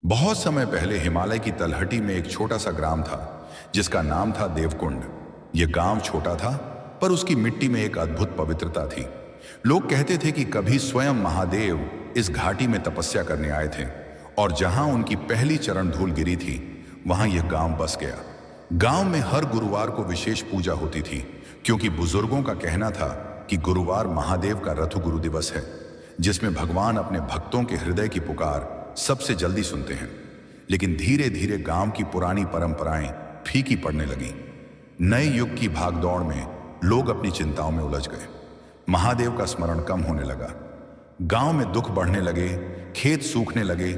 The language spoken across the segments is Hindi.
बहुत समय पहले हिमालय की तलहटी में एक छोटा सा ग्राम था जिसका नाम था देवकुंड। यह गांव छोटा था पर उसकी मिट्टी में एक अद्भुत पवित्रता थी। लोग कहते थे कि कभी स्वयं महादेव इस घाटी में तपस्या करने आए थे और जहां उनकी पहली चरण धूल गिरी थी वहां यह गांव बस गया। गांव में हर गुरुवार को विशेष पूजा होती थी क्योंकि बुजुर्गों का कहना था कि गुरुवार महादेव का रथ गुरु दिवस है जिसमें भगवान अपने भक्तों के हृदय की पुकार सबसे जल्दी सुनते हैं। लेकिन धीरे धीरे गांव की पुरानी परंपराएं फीकी पड़ने लगी। नए युग की भागदौड़ में लोग अपनी चिंताओं में उलझ गए। महादेव का स्मरण कम होने लगा। गांव में दुख बढ़ने लगे, खेत सूखने लगे,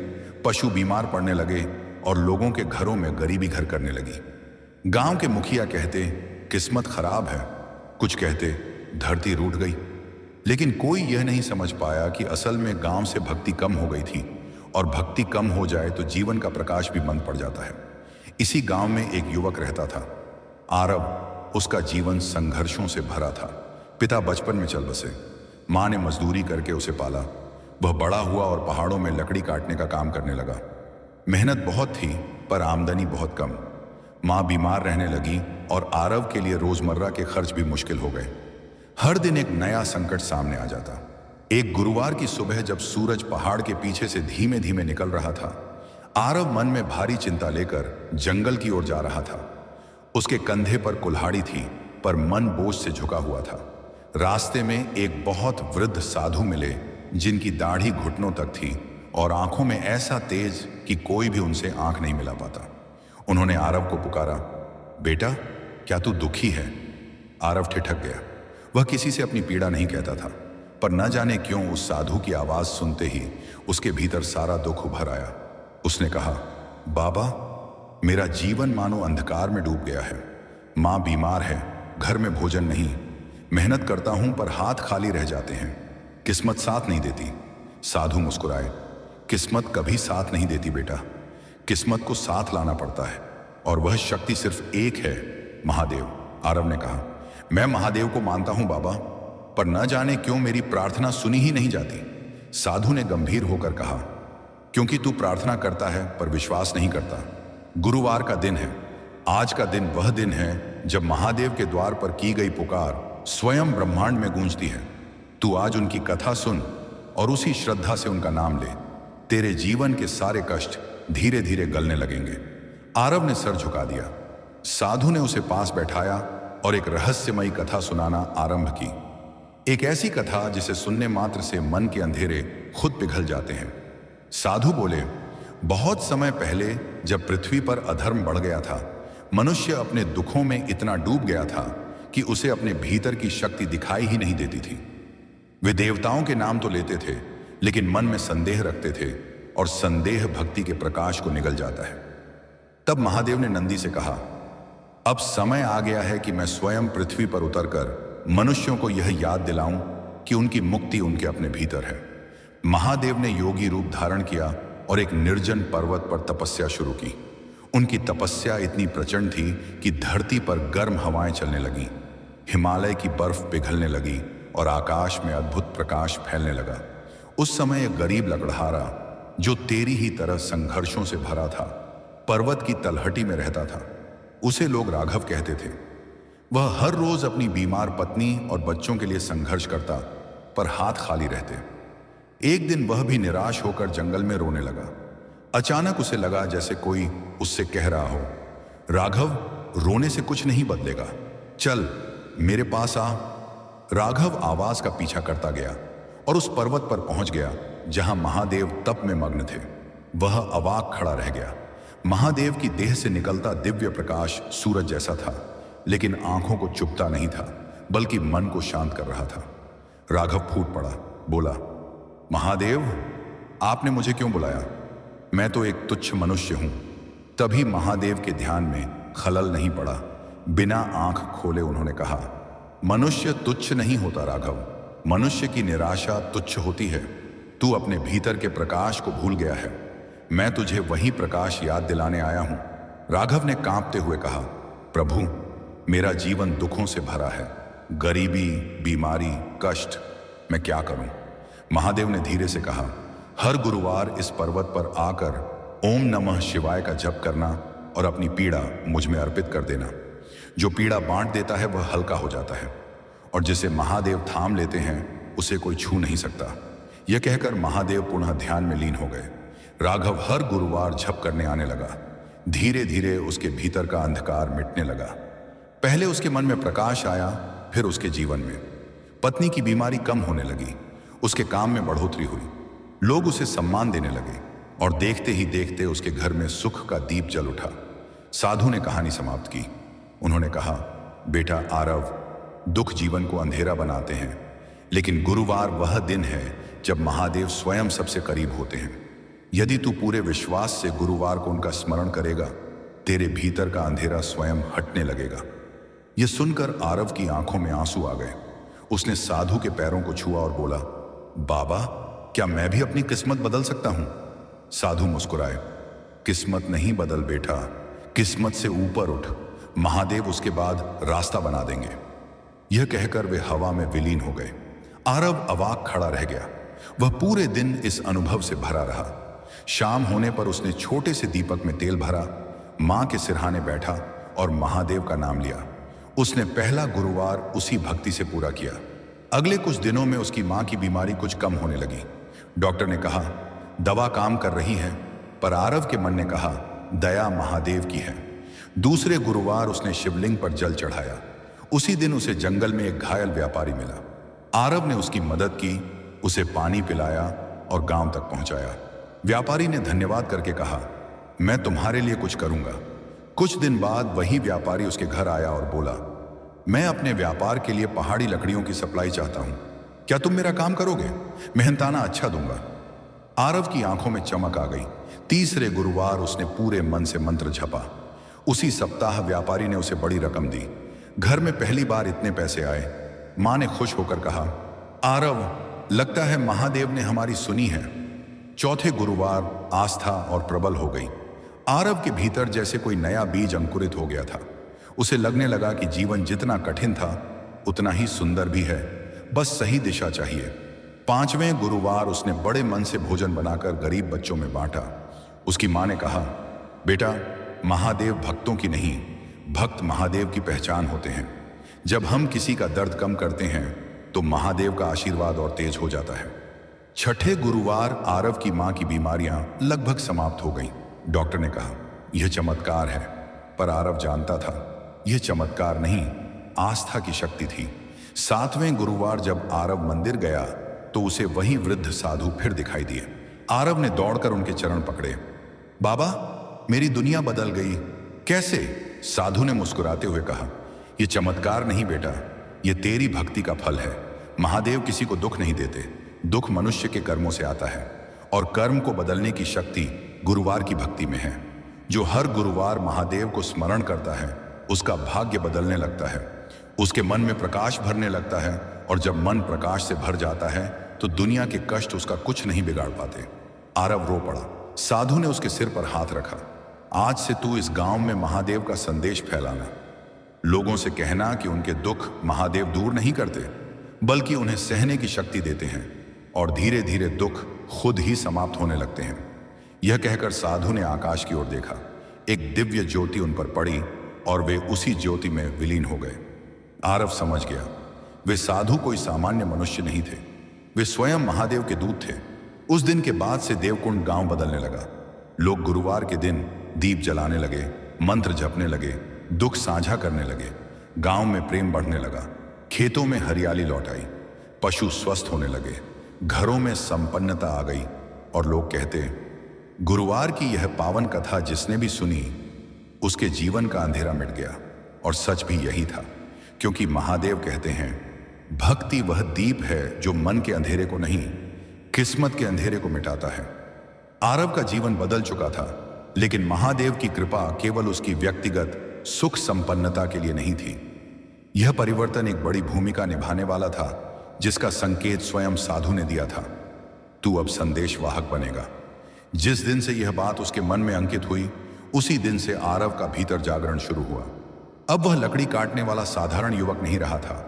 पशु बीमार पड़ने लगे और लोगों के घरों में गरीबी घर करने लगी। गांव के मुखिया कहते किस्मत खराब है, कुछ कहते धरती रूठ गई, लेकिन कोई यह नहीं समझ पाया कि असल में गांव से भक्ति कम हो गई थी और भक्ति कम हो जाए तो जीवन का प्रकाश भी मंद पड़ जाता है। इसी गांव में एक युवक रहता था, आरव। उसका जीवन संघर्षों से भरा था। पिता बचपन में चल बसे, मां ने मजदूरी करके उसे पाला। वह बड़ा हुआ और पहाड़ों में लकड़ी काटने का काम करने लगा। मेहनत बहुत थी पर आमदनी बहुत कम। मां बीमार रहने लगी और आरव के लिए रोजमर्रा के खर्च भी मुश्किल हो गए। हर दिन एक नया संकट सामने आ जाता। एक गुरुवार की सुबह जब सूरज पहाड़ के पीछे से धीमे धीमे निकल रहा था, आरव मन में भारी चिंता लेकर जंगल की ओर जा रहा था। उसके कंधे पर कुल्हाड़ी थी पर मन बोझ से झुका हुआ था। रास्ते में एक बहुत वृद्ध साधु मिले जिनकी दाढ़ी घुटनों तक थी और आंखों में ऐसा तेज कि कोई भी उनसे आंख नहीं मिला पाता। उन्होंने आरव को पुकारा, बेटा क्या तू दुखी है? आरव ठिठक गया। वह किसी से अपनी पीड़ा नहीं कहता था, पर न जाने क्यों उस साधु की आवाज सुनते ही उसके भीतर सारा दुख उभर आया। उसने कहा, बाबा मेरा जीवन मानो अंधकार में डूब गया है। मां बीमार है, घर में भोजन नहीं, मेहनत करता हूं पर हाथ खाली रह जाते हैं, किस्मत साथ नहीं देती। साधु मुस्कुराए, किस्मत कभी साथ नहीं देती बेटा, किस्मत को साथ लाना पड़ता है और वह शक्ति सिर्फ एक है, महादेव। आरव ने कहा, मैं महादेव को मानता हूं बाबा, पर न जाने क्यों मेरी प्रार्थना सुनी ही नहीं जाती। साधु ने गंभीर होकर कहा, क्योंकि तू प्रार्थना करता है पर विश्वास नहीं करता। गुरुवार का दिन है, आज का दिन वह दिन है जब महादेव के द्वार पर की गई पुकार स्वयं ब्रह्मांड में गूंजती है। तू आज उनकी कथा सुन और उसी श्रद्धा से उनका नाम ले। तेरे जीवन के सारे कष्ट धीरे धीरे गलने लगेंगे। आरव ने सर झुका दिया। साधु ने उसे पास बैठाया और एक रहस्यमयी कथा सुनाना आरंभ की। एक ऐसी कथा जिसे सुनने मात्र से मन के अंधेरे खुद पिघल जाते हैं। साधु बोले, बहुत समय पहले जब पृथ्वी पर अधर्म बढ़ गया था, मनुष्य अपने दुखों में इतना डूब गया था कि उसे अपने भीतर की शक्ति दिखाई ही नहीं देती थी। वे देवताओं के नाम तो लेते थे लेकिन मन में संदेह रखते थे और संदेह भक्ति के प्रकाश को निगल जाता है। तब महादेव ने नंदी से कहा, अब समय आ गया है कि मैं स्वयं पृथ्वी पर उतरकर मनुष्यों को यह याद दिलाऊं कि उनकी मुक्ति उनके अपने भीतर है। महादेव ने योगी रूप धारण किया और एक निर्जन पर्वत पर तपस्या शुरू की। उनकी तपस्या इतनी प्रचंड थी कि धरती पर गर्म हवाएं चलने लगीं, हिमालय की बर्फ पिघलने लगी और आकाश में अद्भुत प्रकाश फैलने लगा। उस समय एक गरीब लकड़हारा जो तेरी ही तरह संघर्षों से भरा था, पर्वत की तलहटी में रहता था। उसे लोग राघव कहते थे। वह हर रोज अपनी बीमार पत्नी और बच्चों के लिए संघर्ष करता पर हाथ खाली रहते। एक दिन वह भी निराश होकर जंगल में रोने लगा। अचानक उसे लगा जैसे कोई उससे कह रहा हो, राघव रोने से कुछ नहीं बदलेगा, चल मेरे पास आ। राघव आवाज का पीछा करता गया और उस पर्वत पर पहुंच गया जहां महादेव तप में मग्न थे। वह अवाक खड़ा रह गया। महादेव की देह से निकलता दिव्य प्रकाश सूरज जैसा था, लेकिन आंखों को चुभता नहीं था बल्कि मन को शांत कर रहा था। राघव फूट पड़ा, बोला, महादेव आपने मुझे क्यों बुलाया? मैं तो एक तुच्छ मनुष्य हूं। तभी महादेव के ध्यान में खलल नहीं पड़ा। बिना आंख खोले उन्होंने कहा, मनुष्य तुच्छ नहीं होता राघव, मनुष्य की निराशा तुच्छ होती है। तू अपने भीतर के प्रकाश को भूल गया है। मैं तुझे वही प्रकाश याद दिलाने आया हूं। राघव ने कांपते हुए कहा, प्रभु मेरा जीवन दुखों से भरा है, गरीबी, बीमारी, कष्ट, मैं क्या करूं? महादेव ने धीरे से कहा, हर गुरुवार इस पर्वत पर आकर ओम नमः शिवाय का जप करना और अपनी पीड़ा मुझ में अर्पित कर देना। जो पीड़ा बांट देता है वह हल्का हो जाता है, और जिसे महादेव थाम लेते हैं उसे कोई छू नहीं सकता। यह कहकर महादेव पुनः ध्यान में लीन हो गए। राघव हर गुरुवार झप करने आने लगा। धीरे धीरे उसके भीतर का अंधकार मिटने लगा। पहले उसके मन में प्रकाश आया, फिर उसके जीवन में पत्नी की बीमारी कम होने लगी। उसके काम में बढ़ोतरी हुई, लोग उसे सम्मान देने लगे, और देखते ही देखते उसके घर में सुख का दीप जल उठा। साधु ने कहानी समाप्त की। उन्होंने कहा, बेटा आरव, दुख जीवन को अंधेरा बनाते हैं, लेकिन गुरुवार वह दिन है जब महादेव स्वयं सबसे करीब होते हैं। यदि तू पूरे विश्वास से गुरुवार को उनका स्मरण करेगा, तेरे भीतर का अंधेरा स्वयं हटने लगेगा। यह सुनकर आरव की आंखों में आंसू आ गए। उसने साधु के पैरों को छुआ और बोला, बाबा, क्या मैं भी अपनी किस्मत बदल सकता हूं? साधु मुस्कुराए। किस्मत नहीं बदल बेटा, किस्मत से ऊपर उठ, महादेव उसके बाद रास्ता बना देंगे। यह कहकर वे हवा में विलीन हो गए। आरव अवाक खड़ा रह गया। वह पूरे दिन इस अनुभव से भरा रहा। शाम होने पर उसने छोटे से दीपक में तेल भरा, मां के सिरहाने बैठा और महादेव का नाम लिया। उसने पहला गुरुवार उसी भक्ति से पूरा किया। अगले कुछ दिनों में उसकी मां की बीमारी कुछ कम होने लगी। डॉक्टर ने कहा, दवा काम कर रही है, पर आरव के मन ने कहा, दया महादेव की है। दूसरे गुरुवार उसने शिवलिंग पर जल चढ़ाया। उसी दिन उसे जंगल में एक घायल व्यापारी मिला। आरव ने उसकी मदद की, उसे पानी पिलाया और गांव तक पहुंचाया। व्यापारी ने धन्यवाद करके कहा, मैं तुम्हारे लिए कुछ करूंगा। कुछ दिन बाद वही व्यापारी उसके घर आया और बोला, मैं अपने व्यापार के लिए पहाड़ी लकड़ियों की सप्लाई चाहता हूं, क्या तुम मेरा काम करोगे? मेहनताना अच्छा दूंगा। आरव की आंखों में चमक आ गई। तीसरे गुरुवार उसने पूरे मन से मंत्र जपा। उसी सप्ताह व्यापारी ने उसे बड़ी रकम दी। घर में पहली बार इतने पैसे आए। मां ने खुश होकर कहा, आरव, लगता है महादेव ने हमारी सुनी है। चौथे गुरुवार आस्था और प्रबल हो गई। आरव के भीतर जैसे कोई नया बीज अंकुरित हो गया था। उसे लगने लगा कि जीवन जितना कठिन था उतना ही सुंदर भी है, बस सही दिशा चाहिए। पांचवें गुरुवार उसने बड़े मन से भोजन बनाकर गरीब बच्चों में बांटा। उसकी मां ने कहा, बेटा, महादेव भक्तों की नहीं, भक्त महादेव की पहचान होते हैं। जब हम किसी का दर्द कम करते हैं तो महादेव का आशीर्वाद और तेज हो जाता है। छठे गुरुवार आरव की मां की बीमारियां लगभग समाप्त हो गईं। डॉक्टर ने कहा, यह चमत्कार है, पर आरव जानता था यह चमत्कार नहीं, आस्था की शक्ति थी। सातवें गुरुवार जब आरव मंदिर गया तो उसे वही वृद्ध साधु फिर दिखाई दिए। आरव ने दौड़कर उनके चरण पकड़े। बाबा, मेरी दुनिया बदल गई। कैसे? साधु ने मुस्कुराते हुए कहा, यह चमत्कार नहीं बेटा, यह तेरी भक्ति का फल है। महादेव किसी को दुख नहीं देते, दुख मनुष्य के कर्मों से आता है, और कर्म को बदलने की शक्ति गुरुवार की भक्ति में है। जो हर गुरुवार महादेव को स्मरण करता है उसका भाग्य बदलने लगता है, उसके मन में प्रकाश भरने लगता है, और जब मन प्रकाश से भर जाता है तो दुनिया के कष्ट उसका कुछ नहीं बिगाड़ पाते। आरव रो पड़ा। साधु ने उसके सिर पर हाथ रखा। आज से तू इस गांव में महादेव का संदेश फैलाना। लोगों से कहना कि उनके दुख महादेव दूर नहीं करते, बल्कि उन्हें सहने की शक्ति देते हैं, और धीरे धीरे दुख खुद ही समाप्त होने लगते हैं। यह कहकर साधु ने आकाश की ओर देखा। एक दिव्य ज्योति उन पर पड़ी और वे उसी ज्योति में विलीन हो गए। आरव समझ गया, वे साधु कोई सामान्य मनुष्य नहीं थे, वे स्वयं महादेव के दूत थे। उस दिन के बाद से देवकुंड गांव बदलने लगा। लोग गुरुवार के दिन दीप जलाने लगे, मंत्र जपने लगे, दुख साझा करने लगे। गांव में प्रेम बढ़ने लगा, खेतों में हरियाली लौट आई, पशु स्वस्थ होने लगे, घरों में संपन्नता आ गई, और लोग कहते, गुरुवार की यह पावन कथा जिसने भी सुनी उसके जीवन का अंधेरा मिट गया। और सच भी यही था, क्योंकि महादेव कहते हैं, भक्ति वह दीप है जो मन के अंधेरे को नहीं, किस्मत के अंधेरे को मिटाता है। आरव का जीवन बदल चुका था, लेकिन महादेव की कृपा केवल उसकी व्यक्तिगत सुख संपन्नता के लिए नहीं थी। यह परिवर्तन एक बड़ी भूमिका निभाने वाला था, जिसका संकेत स्वयं साधु ने दिया था। तू अब संदेशवाहक बनेगा। जिस दिन से यह बात उसके मन में अंकित हुई, उसी दिन से आरव का भीतर जागरण शुरू हुआ। अब वह लकड़ी काटने वाला साधारण युवक नहीं रहा था।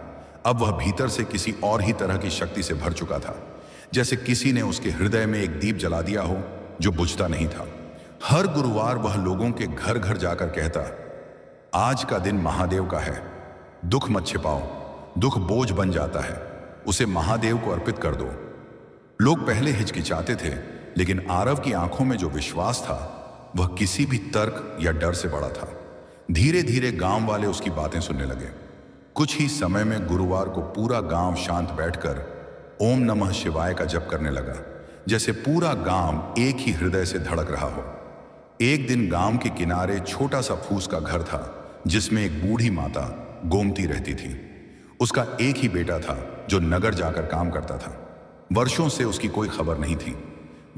अब वह भीतर से किसी और ही तरह की शक्ति से भर चुका था, जैसे किसी ने उसके हृदय में एक दीप जला दिया हो जो बुझता नहीं था। हर गुरुवार वह लोगों के घर घर जाकर कहता, आज का दिन महादेव का है, दुख मत छिपाओ, दुख बोझ बन जाता है, उसे महादेव को अर्पित कर दो। लोग पहले हिचकिचाते थे, लेकिन आरव की आंखों में जो विश्वास था वह किसी भी तर्क या डर से बड़ा था। धीरे धीरे गांव वाले उसकी बातें सुनने लगे। कुछ ही समय में गुरुवार को पूरा गांव शांत बैठकर ओम नमः शिवाय का जप करने लगा, जैसे पूरा गांव एक ही हृदय से धड़क रहा हो। एक दिन गांव के किनारे छोटा सा फूस का घर था, जिसमें एक बूढ़ी माता गोमती रहती थी। उसका एक ही बेटा था जो नगर जाकर काम करता था। वर्षों से उसकी कोई खबर नहीं थी।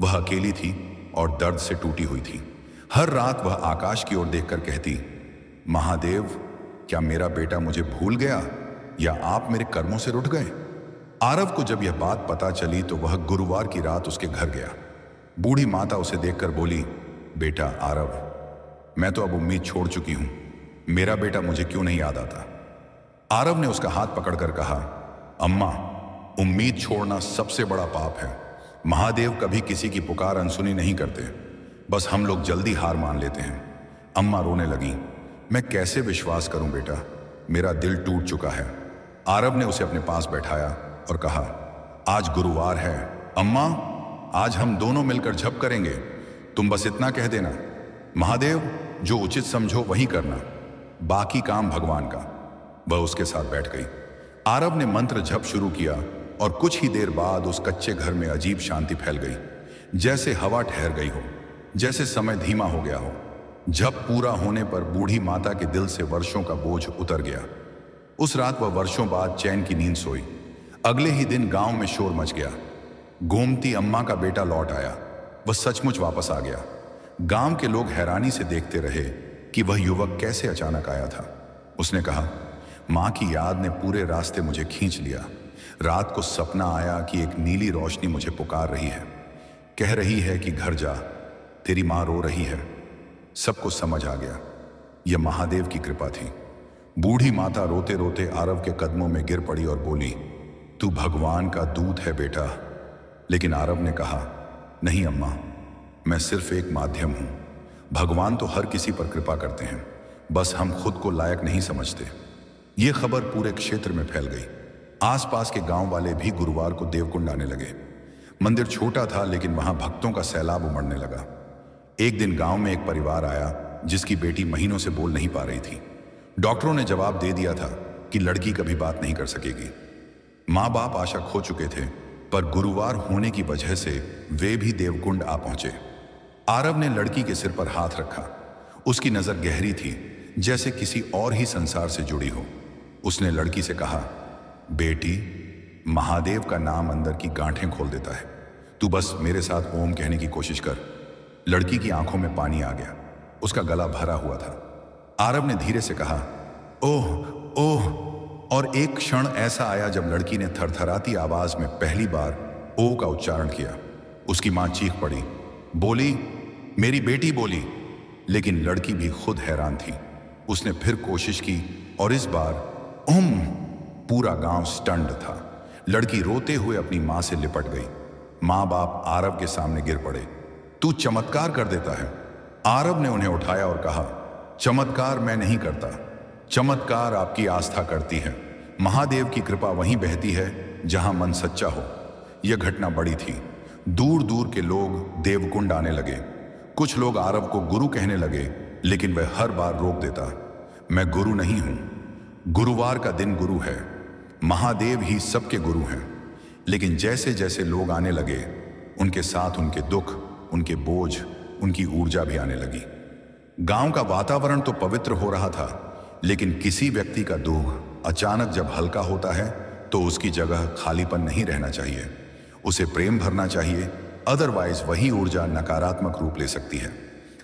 वह अकेली थी और दर्द से टूटी हुई थी। हर रात वह आकाश की ओर देखकर कहती, महादेव, क्या मेरा बेटा मुझे भूल गया या आप मेरे कर्मों से रुठ गए? आरव को जब यह बात पता चली तो वह गुरुवार की रात उसके घर गया। बूढ़ी माता उसे देखकर बोली, बेटा आरव, मैं तो अब उम्मीद छोड़ चुकी हूं, मेरा बेटा मुझे क्यों नहीं याद आता? आरव ने उसका हाथ पकड़कर कहा, अम्मा, उम्मीद छोड़ना सबसे बड़ा पाप है। महादेव कभी किसी की पुकार अनसुनी नहीं करते, बस हम लोग जल्दी हार मान लेते हैं। अम्मा रोने लगी। मैं कैसे विश्वास करूं बेटा, मेरा दिल टूट चुका है। आरव ने उसे अपने पास बैठाया और कहा, आज गुरुवार है अम्मा, आज हम दोनों मिलकर जप करेंगे। तुम बस इतना कह देना, महादेव जो उचित समझो वही करना, बाकी काम भगवान का। वह उसके साथ बैठ गई। आरव ने मंत्र जप शुरू किया और कुछ ही देर बाद उस कच्चे घर में अजीब शांति फैल गई, जैसे हवा ठहर गई हो, जैसे समय धीमा हो गया हो। जप पूरा होने पर बूढ़ी माता के दिल से वर्षों का बोझ उतर गया। उस रात वह वर्षों बाद चैन की नींद सोई। अगले ही दिन गांव में शोर मच गया। गोमती अम्मा का बेटा लौट आया, वह सचमुच वापस आ गया। गांव के लोग हैरानी से देखते रहे कि वह युवक कैसे अचानक आया था। उसने कहा, मां की याद ने पूरे रास्ते मुझे खींच लिया। रात को सपना आया कि एक नीली रोशनी मुझे पुकार रही है, कह रही है कि घर जा, तेरी मां रो रही है। सबको समझ आ गया, यह महादेव की कृपा थी। बूढ़ी माता रोते रोते आरव के कदमों में गिर पड़ी और बोली, तू भगवान का दूत है बेटा। लेकिन आरव ने कहा, नहीं अम्मा, मैं सिर्फ एक माध्यम हूं। भगवान तो हर किसी पर कृपा करते हैं, बस हम खुद को लायक नहीं समझते। यह खबर पूरे क्षेत्र में फैल गई। आसपास के गांव वाले भी गुरुवार को देवकुंड आने लगे। मंदिर छोटा था, लेकिन वहां भक्तों का सैलाब उमड़ने लगा। एक दिन गांव में एक परिवार आया जिसकी बेटी महीनों से बोल नहीं पा रही थी। डॉक्टरों ने जवाब दे दिया था कि लड़की कभी बात नहीं कर सकेगी। माँ बाप आशा खो चुके थे, पर गुरुवार होने की वजह से वे भी देवकुंड आ पहुंचे। आरव ने लड़की के सिर पर हाथ रखा। उसकी नजर गहरी थी, जैसे किसी और ही संसार से जुड़ी हो। उसने लड़की से कहा, बेटी, महादेव का नाम अंदर की गांठें खोल देता है, तू बस मेरे साथ ओम कहने की कोशिश कर। लड़की की आंखों में पानी आ गया, उसका गला भरा हुआ था। आरव ने धीरे से कहा, ओह ओह, और एक क्षण ऐसा आया जब लड़की ने थरथराती आवाज में पहली बार ओ का उच्चारण किया। उसकी मां चीख पड़ी, बोली, मेरी बेटी बोली। लेकिन लड़की भी खुद हैरान थी। उसने फिर कोशिश की और इस बार ओम। पूरा गांव स्टन्ड था। लड़की रोते हुए अपनी मां से लिपट गई। मां बाप आरव के सामने गिर पड़े। तू चमत्कार कर देता है। आरव ने उन्हें उठाया और कहा, चमत्कार मैं नहीं करता, चमत्कार आपकी आस्था करती है। महादेव की कृपा वहीं बहती है जहां मन सच्चा हो। यह घटना बड़ी थी। दूर दूर के लोग देवकुंड आने लगे। कुछ लोग आरव को गुरु कहने लगे, लेकिन वह हर बार रोक देता, मैं गुरु नहीं हूं। गुरुवार का दिन गुरु है, महादेव ही सबके गुरु हैं। लेकिन जैसे जैसे लोग आने लगे, उनके साथ उनके दुख, उनके बोझ, उनकी ऊर्जा भी आने लगी। गांव का वातावरण तो पवित्र हो रहा था, लेकिन किसी व्यक्ति का दुख अचानक जब हल्का होता है तो उसकी जगह खालीपन नहीं रहना चाहिए, उसे प्रेम भरना चाहिए। अदरवाइज वही ऊर्जा नकारात्मक रूप ले सकती है।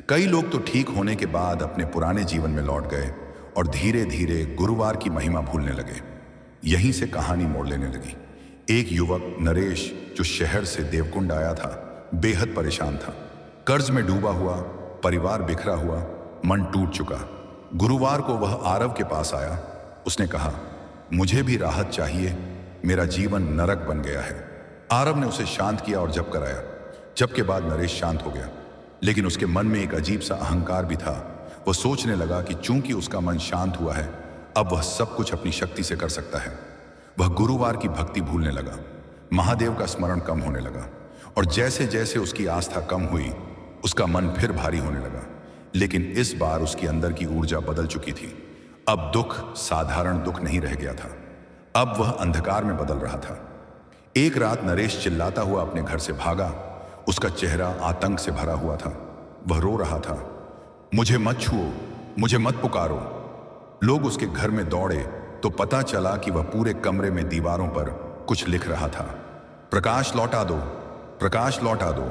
कई लोग तो ठीक होने के बाद अपने पुराने जीवन में लौट गए और धीरे धीरे गुरुवार की महिमा भूलने लगे। यहीं से कहानी मोड़ लेने लगी। एक युवक नरेश, जो शहर से देवकुंड आया था, बेहद परेशान था। कर्ज में डूबा हुआ, परिवार बिखरा हुआ, मन टूट चुका। गुरुवार को वह आरव के पास आया। उसने कहा, मुझे भी राहत चाहिए, मेरा जीवन नरक बन गया है। आरव ने उसे शांत किया और जप कराया। जप के बाद नरेश शांत हो गया। लेकिन उसके मन में एक अजीब सा अहंकार भी था। वह सोचने लगा कि चूंकि उसका मन शांत हुआ है, अब वह सब कुछ अपनी शक्ति से कर सकता है। वह गुरुवार की भक्ति भूलने लगा, महादेव का स्मरण कम होने लगा, और जैसे जैसे उसकी आस्था कम हुई, उसका मन फिर भारी होने लगा। लेकिन इस बार उसके अंदर की ऊर्जा बदल चुकी थी। अब दुख साधारण दुख नहीं रह गया था, अब वह अंधकार में बदल रहा था। एक रात नरेश चिल्लाता हुआ अपने घर से भागा। उसका चेहरा आतंक से भरा हुआ था। वह रो रहा था, मुझे मत छुओ, मुझे मत पुकारो। लोग उसके घर में दौड़े तो पता चला कि वह पूरे कमरे में दीवारों पर कुछ लिख रहा था। प्रकाश लौटा दो, प्रकाश लौटा दो।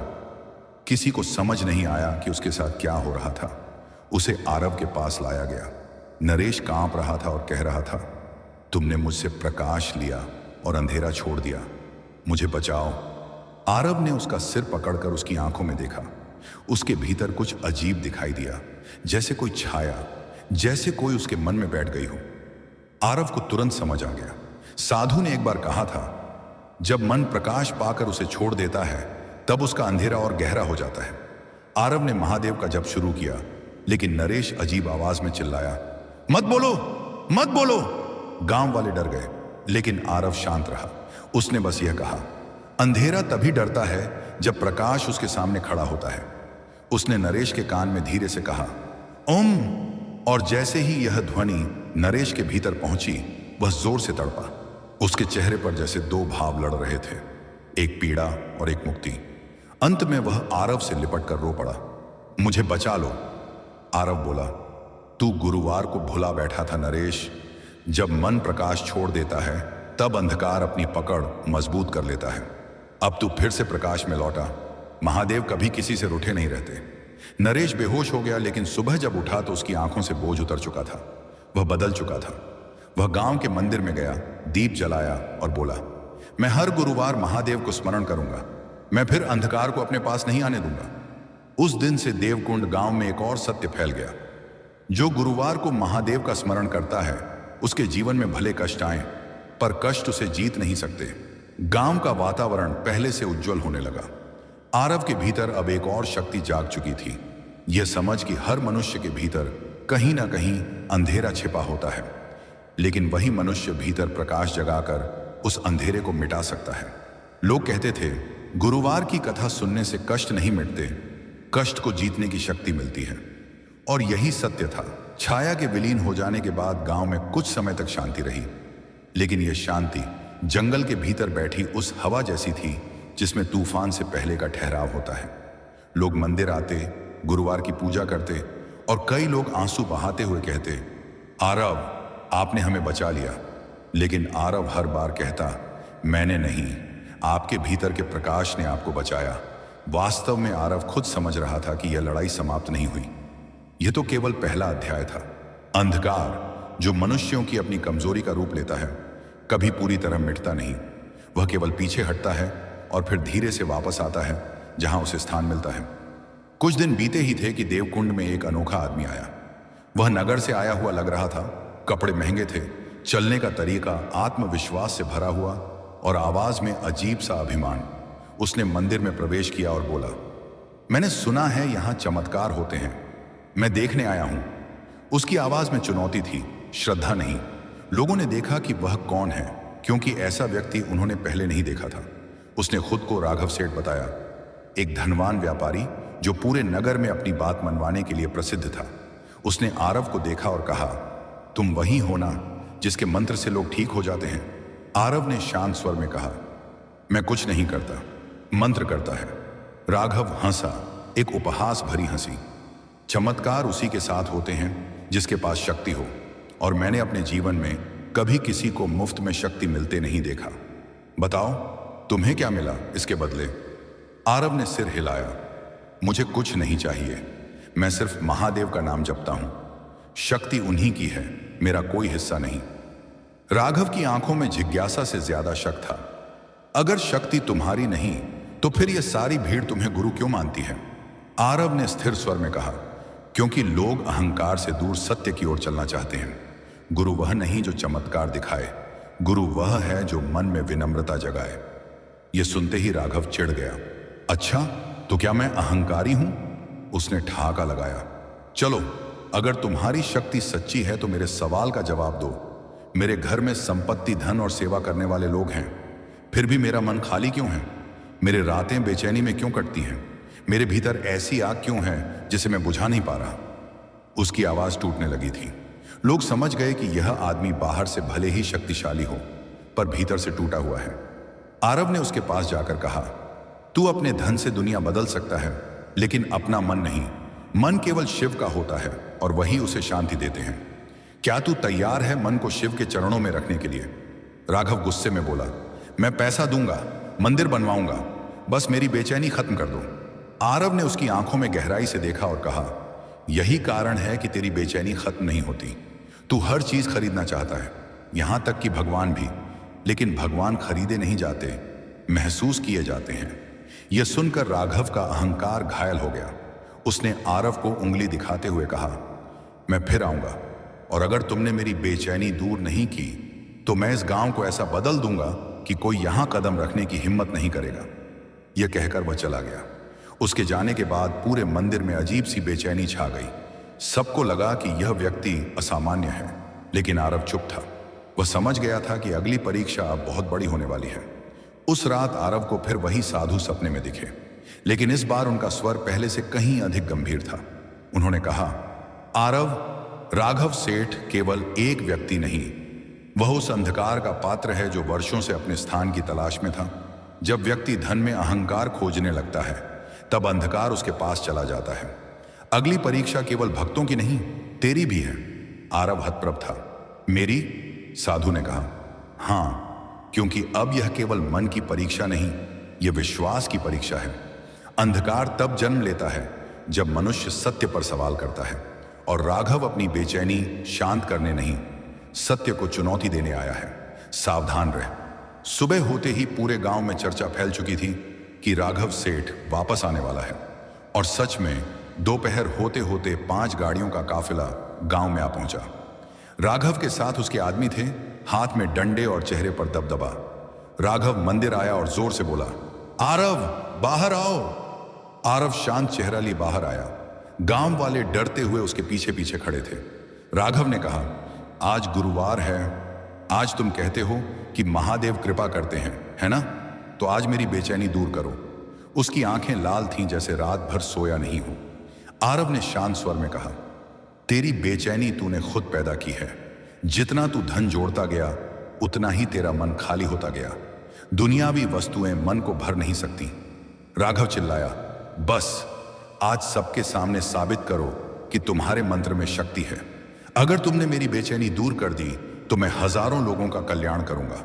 किसी को समझ नहीं आया कि उसके साथ क्या हो रहा था। उसे आरव के पास लाया गया। नरेश कांप रहा था और कह रहा था, तुमने मुझसे प्रकाश लिया और अंधेरा छोड़ दिया, मुझे बचाओ। आरव ने उसका सिर पकड़कर उसकी आंखों में देखा। उसके भीतर कुछ अजीब दिखाई दिया, जैसे कोई छाया, जैसे कोई उसके मन में बैठ गई हो। आरव को तुरंत समझ आ गया। साधु ने एक बार कहा था, जब मन प्रकाश पाकर उसे छोड़ देता है तब उसका अंधेरा और गहरा हो जाता है। आरव ने महादेव का जप शुरू किया, लेकिन नरेश अजीब आवाज में चिल्लाया, मत बोलो, मत बोलो। गांव वाले डर गए, लेकिन आरव शांत रहा। उसने बस यह कहा, अंधेरा तभी डरता है जब प्रकाश उसके सामने खड़ा होता है। उसने नरेश के कान में धीरे से कहा, ओम। और जैसे ही यह ध्वनि नरेश के भीतर पहुंची, वह जोर से तड़पा। उसके चेहरे पर जैसे दो भाव लड़ रहे थे, एक पीड़ा और एक मुक्ति। अंत में वह आरव से लिपट कर रो पड़ा, मुझे बचा लो। आरव बोला, तू गुरुवार को भुला बैठा था नरेश। जब मन प्रकाश छोड़ देता है तब अंधकार अपनी पकड़ मजबूत कर लेता है। अब तू फिर से प्रकाश में लौटा। महादेव कभी किसी से रूठे नहीं रहते। नरेश बेहोश हो गया, लेकिन सुबह जब उठा तो उसकी आंखों से बोझ उतर चुका था। वह बदल चुका था। वह गांव के मंदिर में गया, दीप जलाया और बोला, मैं हर गुरुवार महादेव को स्मरण करूंगा। मैं फिर अंधकार को अपने पास नहीं आने दूंगा। उस दिन से देवकुंड गांव में एक और सत्य फैल गया, जो गुरुवार को महादेव का स्मरण करता है उसके जीवन में भले कष्ट आए, पर कष्ट उसे जीत नहीं सकते। गांव का वातावरण पहले से उज्जवल होने लगा। आरव के भीतर अब एक और शक्ति जाग चुकी थी, यह समझ कि हर मनुष्य के भीतर कहीं ना कहीं अंधेरा छिपा होता है, लेकिन वही मनुष्य भीतर प्रकाश जगाकर उस अंधेरे को मिटा सकता है। लोग कहते थे, गुरुवार की कथा सुनने से कष्ट नहीं मिटते, कष्ट को जीतने की शक्ति मिलती है। और यही सत्य था। छाया के विलीन हो जाने के बाद गांव में कुछ समय तक शांति रही, लेकिन यह शांति जंगल के भीतर बैठी उस हवा जैसी थी जिसमें तूफान से पहले का ठहराव होता है। लोग मंदिर आते, गुरुवार की पूजा करते, और कई लोग आंसू बहाते हुए कहते, आरव आपने हमें बचा लिया। लेकिन आरव हर बार कहता, मैंने नहीं, आपके भीतर के प्रकाश ने आपको बचाया। वास्तव में आरव खुद समझ रहा था कि यह लड़ाई समाप्त नहीं हुई। यह तो केवल पहला अध्याय था। अंधकार, जो मनुष्यों की अपनी कमजोरी का रूप लेता है, कभी पूरी तरह मिटता नहीं। वह केवल पीछे हटता है और फिर धीरे से वापस आता है जहां उसे स्थान मिलता है। कुछ दिन बीते ही थे कि देवकुंड में एक अनोखा आदमी आया। वह नगर से आया हुआ लग रहा था। कपड़े महंगे थे, चलने का तरीका आत्मविश्वास से भरा हुआ, और आवाज में अजीब सा अभिमान। उसने मंदिर में प्रवेश किया और बोला, मैंने सुना है यहां चमत्कार होते हैं, मैं देखने आया हूं। उसकी आवाज में चुनौती थी, श्रद्धा नहीं। लोगों ने देखा कि वह कौन है, क्योंकि ऐसा व्यक्ति उन्होंने पहले नहीं देखा था। उसने खुद को राघव सेठ बताया, एक धनवान व्यापारी जो पूरे नगर में अपनी बात मनवाने के लिए प्रसिद्ध था। उसने आरव को देखा और कहा, तुम वही हो ना जिसके मंत्र से लोग ठीक हो जाते हैं? आरव ने शांत स्वर में कहा, मैं कुछ नहीं करता, मंत्र करता है। राघव हंसा, एक उपहास भरी हंसी। चमत्कार उसी के साथ होते हैं जिसके पास शक्ति हो, और मैंने अपने जीवन में कभी किसी को मुफ्त में शक्ति मिलते नहीं देखा। बताओ तुम्हें क्या मिला इसके बदले? आरव ने सिर हिलाया, मुझे कुछ नहीं चाहिए, मैं सिर्फ महादेव का नाम जपता हूं। शक्ति उन्हीं की है, मेरा कोई हिस्सा नहीं। राघव की आंखों में जिज्ञासा से ज्यादा शक था। अगर शक्ति तुम्हारी नहीं तो फिर यह सारी भीड़ तुम्हें गुरु क्यों मानती है? आरव ने स्थिर स्वर में कहा, क्योंकि लोग अहंकार से दूर सत्य की ओर चलना चाहते हैं। गुरु वह नहीं जो चमत्कार दिखाए, गुरु वह है जो मन में विनम्रता जगाए। यह सुनते ही राघव चिढ़ गया। अच्छा, तो क्या मैं अहंकारी हूं? उसने ठहाका लगाया। चलो, अगर तुम्हारी शक्ति सच्ची है तो मेरे सवाल का जवाब दो। मेरे घर में संपत्ति, धन और सेवा करने वाले लोग हैं, फिर भी मेरा मन खाली क्यों है? मेरे रातें बेचैनी में क्यों कटती हैं? मेरे भीतर ऐसी आग क्यों है जिसे मैं बुझा नहीं पा रहा? उसकी आवाज टूटने लगी थी। लोग समझ गए कि यह आदमी बाहर से भले ही शक्तिशाली हो, पर भीतर से टूटा हुआ है। आरव ने उसके पास जाकर कहा, तू अपने धन से दुनिया बदल सकता है, लेकिन अपना मन नहीं। मन केवल शिव का होता है और वही उसे शांति देते हैं। क्या तू तैयार है मन को शिव के चरणों में रखने के लिए? राघव गुस्से में बोला, मैं पैसा दूंगा, मंदिर बनवाऊंगा, बस मेरी बेचैनी खत्म कर दो। आरव ने उसकी आंखों में गहराई से देखा और कहा, यही कारण है कि तेरी बेचैनी खत्म नहीं होती। तू हर चीज खरीदना चाहता है, यहां तक कि भगवान भी, लेकिन भगवान खरीदे नहीं जाते, महसूस किए जाते हैं। यह सुनकर राघव का अहंकार घायल हो गया। उसने आरव को उंगली दिखाते हुए कहा, मैं फिर आऊंगा, और अगर तुमने मेरी बेचैनी दूर नहीं की तो मैं इस गांव को ऐसा बदल दूंगा कि कोई यहां कदम रखने की हिम्मत नहीं करेगा। यह कहकर वह चला गया। उसके जाने के बाद पूरे मंदिर में अजीब सी बेचैनी छा गई। सबको लगा कि यह व्यक्ति असामान्य है, लेकिन आरव चुप था। वह समझ गया था कि अगली परीक्षा अब बहुत बड़ी होने वाली है। उस रात आरव को फिर वही साधु सपने में दिखे, लेकिन इस बार उनका स्वर पहले से कहीं अधिक गंभीर था। उन्होंने कहा, आरव, राघव सेठ केवल एक व्यक्ति नहीं, वह उस अंधकार का पात्र है जो वर्षों से अपने स्थान की तलाश में था। जब व्यक्ति धन में अहंकार खोजने लगता है, तब अंधकार उसके पास चला जाता है। अगली परीक्षा केवल भक्तों की नहीं, तेरी भी है। आरव हतप्रभ था। मेरी? साधु ने कहा, हां, क्योंकि अब यह केवल मन की परीक्षा नहीं, यह विश्वास की परीक्षा है। अंधकार तब जन्म लेता है जब मनुष्य सत्य पर सवाल करता है, और राघव अपनी बेचैनी शांत करने नहीं, सत्य को चुनौती देने आया है। सावधान रह। सुबह होते ही पूरे गांव में चर्चा फैल चुकी थी कि राघव सेठ वापस आने वाला है, और सच में दोपहर होते होते 5 गाड़ियों का काफिला गांव में आ पहुंचा। राघव के साथ उसके आदमी थे, हाथ में डंडे और चेहरे पर दबदबा। राघव मंदिर आया और जोर से बोला, आरव, बाहर आओ। आरव शांत चेहरा लिए बाहर आया। गांव वाले डरते हुए उसके पीछे पीछे खड़े थे। राघव ने कहा, आज गुरुवार है, आज तुम कहते हो कि महादेव कृपा करते हैं, है ना? तो आज मेरी बेचैनी दूर करो। उसकी आंखें लाल थीं जैसे रात भर सोया नहीं हो। आरव ने शांत स्वर में कहा, तेरी बेचैनी तूने खुद पैदा की है। जितना तू धन जोड़ता गया, उतना ही तेरा मन खाली होता गया। दुनियावी वस्तुएं मन को भर नहीं सकती। राघव चिल्लाया, बस, आज सबके सामने साबित करो कि तुम्हारे मंत्र में शक्ति है। अगर तुमने मेरी बेचैनी दूर कर दी तो मैं हजारों लोगों का कल्याण करूंगा,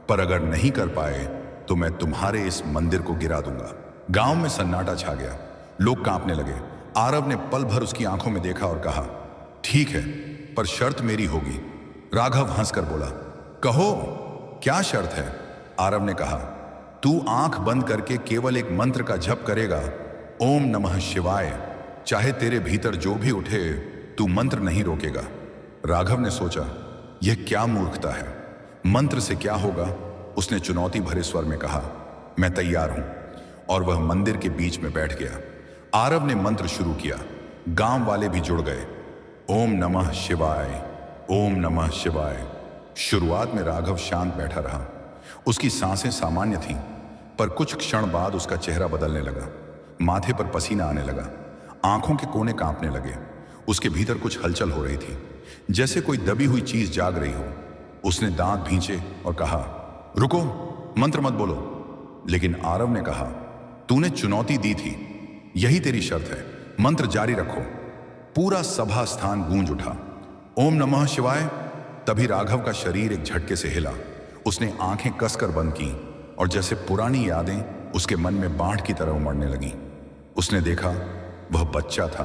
पर अगर नहीं कर पाए तो मैं तुम्हारे इस मंदिर को गिरा दूंगा। गांव में सन्नाटा छा गया। लोग कांपने लगे। आरव ने पल भर उसकी आंखों में देखा और कहा, ठीक है, पर शर्त मेरी होगी। राघव हंसकर बोला, कहो, क्या शर्त है? आरव ने कहा, तू आंख बंद करके केवल एक मंत्र का जप करेगा, ओम नमः शिवाय। चाहे तेरे भीतर जो भी उठे, तू मंत्र नहीं रोकेगा। राघव ने सोचा, यह क्या मूर्खता है, मंत्र से क्या होगा? उसने चुनौती भरे स्वर में कहा, मैं तैयार हूं। और वह मंदिर के बीच में बैठ गया। आरव ने मंत्र शुरू किया। गांव वाले भी जुड़ गए। ओम नमः शिवाय, ओम नमः शिवाय। शुरुआत में राघव शांत बैठा रहा। उसकी सांसें सामान्य थीं, पर कुछ क्षण बाद उसका चेहरा बदलने लगा। माथे पर पसीना आने लगा, आंखों के कोने कांपने लगे। उसके भीतर कुछ हलचल हो रही थी, जैसे कोई दबी हुई चीज जाग रही हो। उसने दांत भींचे और कहा, रुको, मंत्र मत बोलो। लेकिन आरव ने कहा, तूने चुनौती दी थी, यही तेरी शर्त है, मंत्र जारी रखो। पूरा सभा स्थान गूंज उठा। ओम नमः शिवाय। तभी राघव का शरीर एक झटके से हिला। उसने आंखें कसकर बंद की और जैसे पुरानी यादें उसके मन में बाढ़ की तरह उमड़ने लगीं। उसने देखा, वह बच्चा था।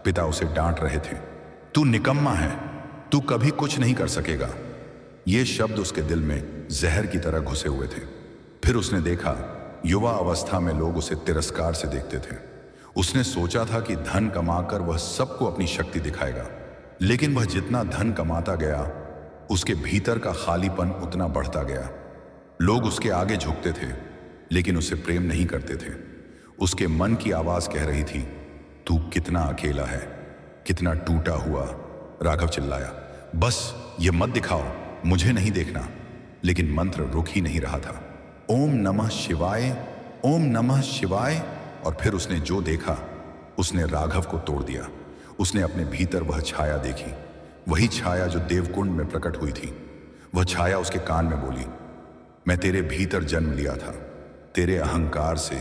पिता उसे डांट रहे थे, तू निकम्मा है, तू कभी कुछ नहीं कर सकेगा। ये शब्द उसके दिल में जहर की तरह घुसे हुए थे। फिर उसने देखा, युवा अवस्था में लोग उसे तिरस्कार से देखते थे। उसने सोचा था कि धन कमाकर वह सबको अपनी शक्ति दिखाएगा, लेकिन वह जितना धन कमाता गया, उसके भीतर का खालीपन उतना बढ़ता गया। लोग उसके आगे झुकते थे, लेकिन उसे प्रेम नहीं करते थे। उसके मन की आवाज कह रही थी, तू कितना अकेला है, कितना टूटा हुआ। राघव चिल्लाया। बस ये मत दिखाओ, मुझे नहीं देखना। लेकिन मंत्र रुक ही नहीं रहा था। ओम नमः शिवाय, ओम नमः शिवाय। और फिर उसने जो देखा उसने राघव को तोड़ दिया। उसने अपने भीतर वह छाया देखी, वही छाया जो देवकुंड में प्रकट हुई थी। वह छाया उसके कान में बोली, मैं तेरे भीतर जन्म लिया था, तेरे अहंकार से,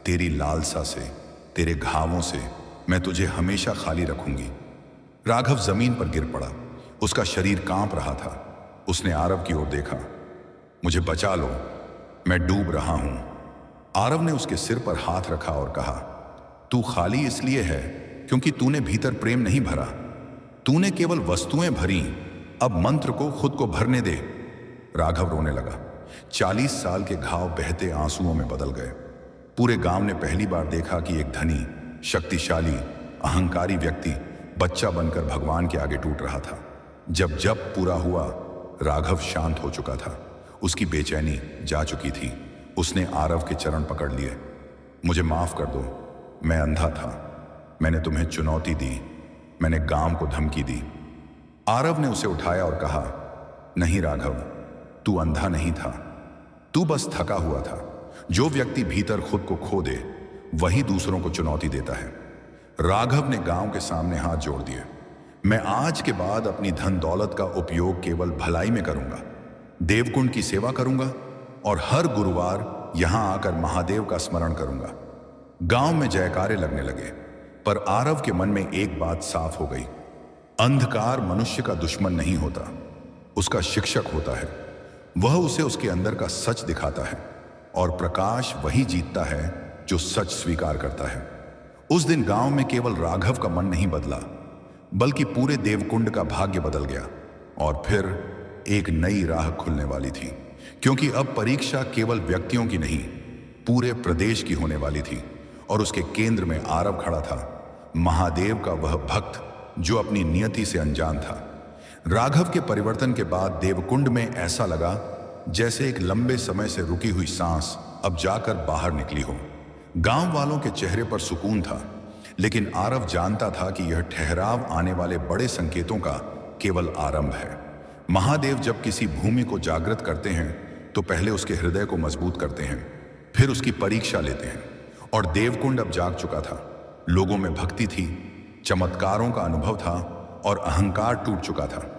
तेरी लालसा से, तेरे घावों से मैं तुझे हमेशा खाली रखूंगी। राघव जमीन पर गिर पड़ा, उसका शरीर कांप रहा था। उसने आरव की ओर देखा। मुझे बचा लो, मैं डूब रहा हूं। आरव ने उसके सिर पर हाथ रखा और कहा, तू खाली इसलिए है क्योंकि तूने भीतर प्रेम नहीं भरा, तूने केवल वस्तुएं भरी। अब मंत्र को खुद को भरने दे। राघव रोने लगा। 40 साल के घाव बहते आंसुओं में बदल गए। पूरे गांव ने पहली बार देखा कि एक धनी, शक्तिशाली, अहंकारी व्यक्ति बच्चा बनकर भगवान के आगे टूट रहा था। जब जब पूरा हुआ, राघव शांत हो चुका था, उसकी बेचैनी जा चुकी थी। उसने आरव के चरण पकड़ लिए। मुझे माफ कर दो, मैं अंधा था, मैंने तुम्हें चुनौती दी, मैंने गांव को धमकी दी। आरव ने उसे उठाया और कहा, नहीं राघव, तू अंधा नहीं था, तू बस थका हुआ था। जो व्यक्ति भीतर खुद को खो दे वही दूसरों को चुनौती देता है। राघव ने गांव के सामने हाथ जोड़ दिए। मैं आज के बाद अपनी धन दौलत का उपयोग केवल भलाई में करूंगा, देवकुंड की सेवा करूंगा और हर गुरुवार यहां आकर महादेव का स्मरण करूंगा। गांव में जयकारे लगने लगे, पर आरव के मन में एक बात साफ हो गई। अंधकार मनुष्य का दुश्मन नहीं होता, उसका शिक्षक होता है। वह उसे उसके अंदर का सच दिखाता है और प्रकाश वही जीतता है जो सच स्वीकार करता है। उस दिन गांव में केवल राघव का मन नहीं बदला, बल्कि पूरे देवकुंड का भाग्य बदल गया। और फिर एक नई राह खुलने वाली थी, क्योंकि अब परीक्षा केवल व्यक्तियों की नहीं, पूरे प्रदेश की होने वाली थी। और उसके केंद्र में आरव खड़ा था, महादेव का वह भक्त जो अपनी नियति से अनजान था। राघव के परिवर्तन के बाद देवकुंड में ऐसा लगा जैसे एक लंबे समय से रुकी हुई सांस अब जाकर बाहर निकली हो। गांव वालों के चेहरे पर सुकून था, लेकिन आरव जानता था कि यह ठहराव आने वाले बड़े संकेतों का केवल आरंभ है। महादेव जब किसी भूमि को जागृत करते हैं तो पहले उसके हृदय को मजबूत करते हैं, फिर उसकी परीक्षा लेते हैं। और देवकुंड अब जाग चुका था। लोगों में भक्ति थी, चमत्कारों का अनुभव था और अहंकार टूट चुका था।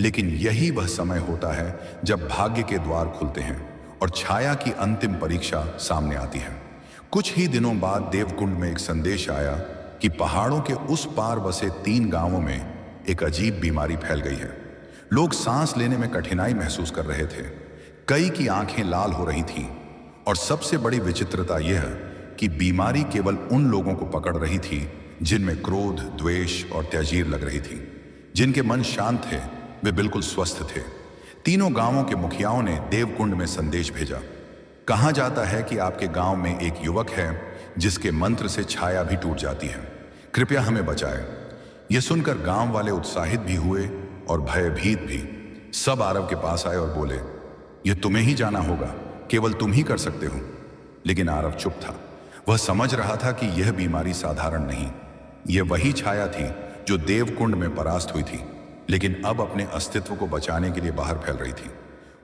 लेकिन यही वह समय होता है जब भाग्य के द्वार खुलते हैं और छाया की अंतिम परीक्षा सामने आती है। कुछ ही दिनों बाद देवकुंड में एक संदेश आया कि पहाड़ों के उस पार बसे 3 गांवों में एक अजीब बीमारी फैल गई है। लोग सांस लेने में कठिनाई महसूस कर रहे थे, कई की आंखें लाल हो रही थीं, और सबसे बड़ी विचित्रता यह कि बीमारी केवल उन लोगों को पकड़ रही थी जिनमें क्रोध, द्वेष और त्याजीर लग रही थी। जिनके मन शांत थे वे बिल्कुल स्वस्थ थे। तीनों गांवों के मुखियाओं ने देवकुंड में संदेश भेजा। कहा जाता है कि आपके गांव में एक युवक है जिसके मंत्र से छाया भी टूट जाती है, कृपया हमें बचाएं। यह सुनकर गांव वाले उत्साहित भी हुए और भयभीत भी। सब आरव के पास आए और बोले, यह तुम्हें ही जाना होगा, केवल तुम ही कर सकते हो। लेकिन आरव चुप था। वह समझ रहा था कि यह बीमारी साधारण नहीं, यह वही छाया थी जो देवकुंड में परास्त हुई थी, लेकिन अब अपने अस्तित्व को बचाने के लिए बाहर फैल रही थी।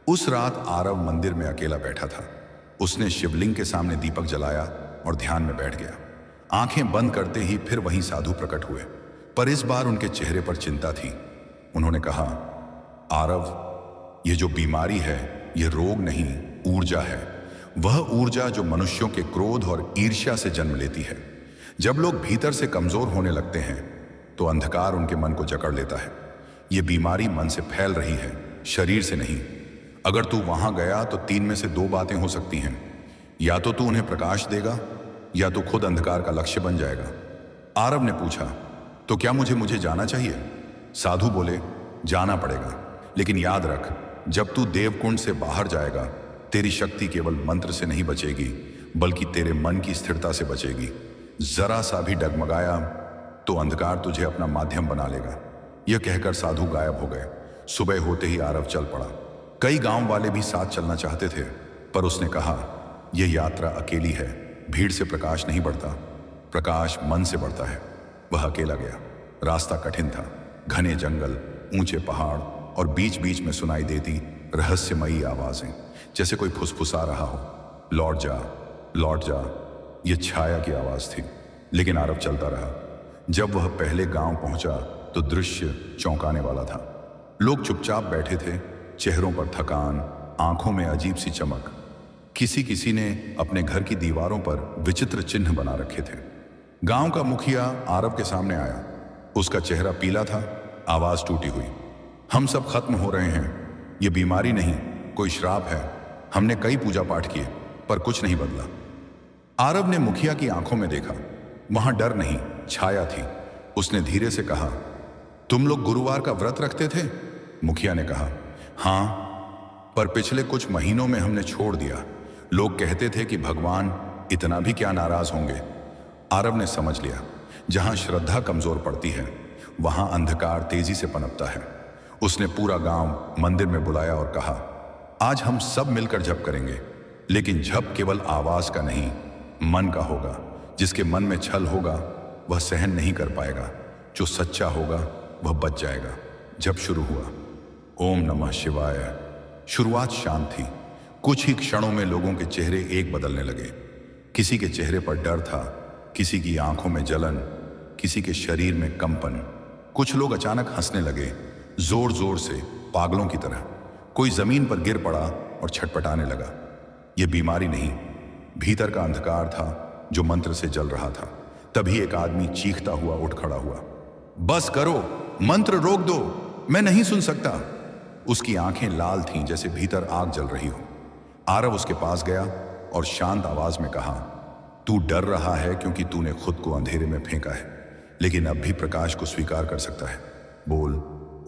उस रात आरव मंदिर में अकेला बैठा था। उसने शिवलिंग के सामने दीपक जलाया और ध्यान में बैठ गया। आंखें बंद करते ही फिर वही साधु प्रकट हुए, पर इस बार उनके चेहरे पर चिंता थी। उन्होंने कहा, आरव, यह जो बीमारी है यह रोग नहीं, ऊर्जा है। वह ऊर्जा जो मनुष्यों के क्रोध और ईर्ष्या से जन्म लेती है। जब लोग भीतर से कमजोर होने लगते हैं तो अंधकार उनके मन को जकड़ लेता है। यह बीमारी मन से फैल रही है, शरीर से नहीं। अगर तू वहां गया तो 3 में से 2 बातें हो सकती हैं, या तो तू उन्हें प्रकाश देगा या तो खुद अंधकार का लक्ष्य बन जाएगा। आरव ने पूछा, तो क्या मुझे जाना चाहिए? साधु बोले, जाना पड़ेगा, लेकिन याद रख, जब तू देवकुंड से बाहर जाएगा तेरी शक्ति केवल मंत्र से नहीं बचेगी, बल्कि तेरे मन की स्थिरता से बचेगी। जरा सा भी डगमगाया तो अंधकार तुझे अपना माध्यम बना लेगा। यह कहकर साधु गायब हो गए। सुबह होते ही आरव चल पड़ा। कई गांव वाले भी साथ चलना चाहते थे, पर उसने कहा, यह यात्रा अकेली है। भीड़ से प्रकाश नहीं बढ़ता, प्रकाश मन से बढ़ता है। वह अकेला गया। रास्ता कठिन था, घने जंगल, ऊंचे पहाड़ और बीच बीच में सुनाई देती रहस्यमयी आवाजें, जैसे कोई फुसफुसा रहा हो, लौट जा, लौट जा। ये छाया की आवाज थी। लेकिन आरव चलता रहा। जब वह पहले गांव पहुंचा तो दृश्य चौंकाने वाला था। लोग चुपचाप बैठे थे, चेहरों पर थकान, आंखों में अजीब सी चमक। किसी किसी ने अपने घर की दीवारों पर विचित्र चिन्ह बना रखे थे। गांव का मुखिया आरव के सामने आया। उसका चेहरा पीला था, आवाज टूटी हुई। हम सब खत्म हो रहे हैं। ये बीमारी नहीं, कोई श्राप है। हमने कई पूजा पाठ किए पर कुछ नहीं बदला। आरव ने मुखिया की आंखों में देखा। वहां डर नहीं, छाया थी। उसने धीरे से कहा, तुम लोग गुरुवार का व्रत रखते थे? मुखिया ने कहा, हां, पर पिछले कुछ महीनों में हमने छोड़ दिया। लोग कहते थे कि भगवान इतना भी क्या नाराज होंगे। आरव ने समझ लिया, जहां श्रद्धा कमजोर पड़ती है वहां अंधकार तेजी से पनपता है। उसने पूरा गांव मंदिर में बुलाया और कहा, आज हम सब मिलकर जप करेंगे, लेकिन जप केवल आवाज का नहीं, मन का होगा। जिसके मन में छल होगा वह सहन नहीं कर पाएगा, जो सच्चा होगा वह बच जाएगा। जप शुरू हुआ। ओम नमः शिवाय। शुरुआत शांत थी। कुछ ही क्षणों में लोगों के चेहरे एक बदलने लगे। किसी के चेहरे पर डर था, किसी की आंखों में जलन, किसी के शरीर में कंपन। कुछ लोग अचानक हंसने लगे, जोर जोर से, पागलों की तरह। कोई जमीन पर गिर पड़ा और छटपटाने लगा। यह बीमारी नहीं, भीतर का अंधकार था जो मंत्र से जल रहा था। तभी एक आदमी चीखता हुआ उठ खड़ा हुआ, बस करो, मंत्र रोक दो, मैं नहीं सुन सकता। उसकी आंखें लाल थीं, जैसे भीतर आग जल रही हो। आरव उसके पास गया और शांत आवाज में कहा, तू डर रहा है क्योंकि तूने खुद को अंधेरे में फेंका है, लेकिन अब भी प्रकाश को स्वीकार कर सकता है। बोल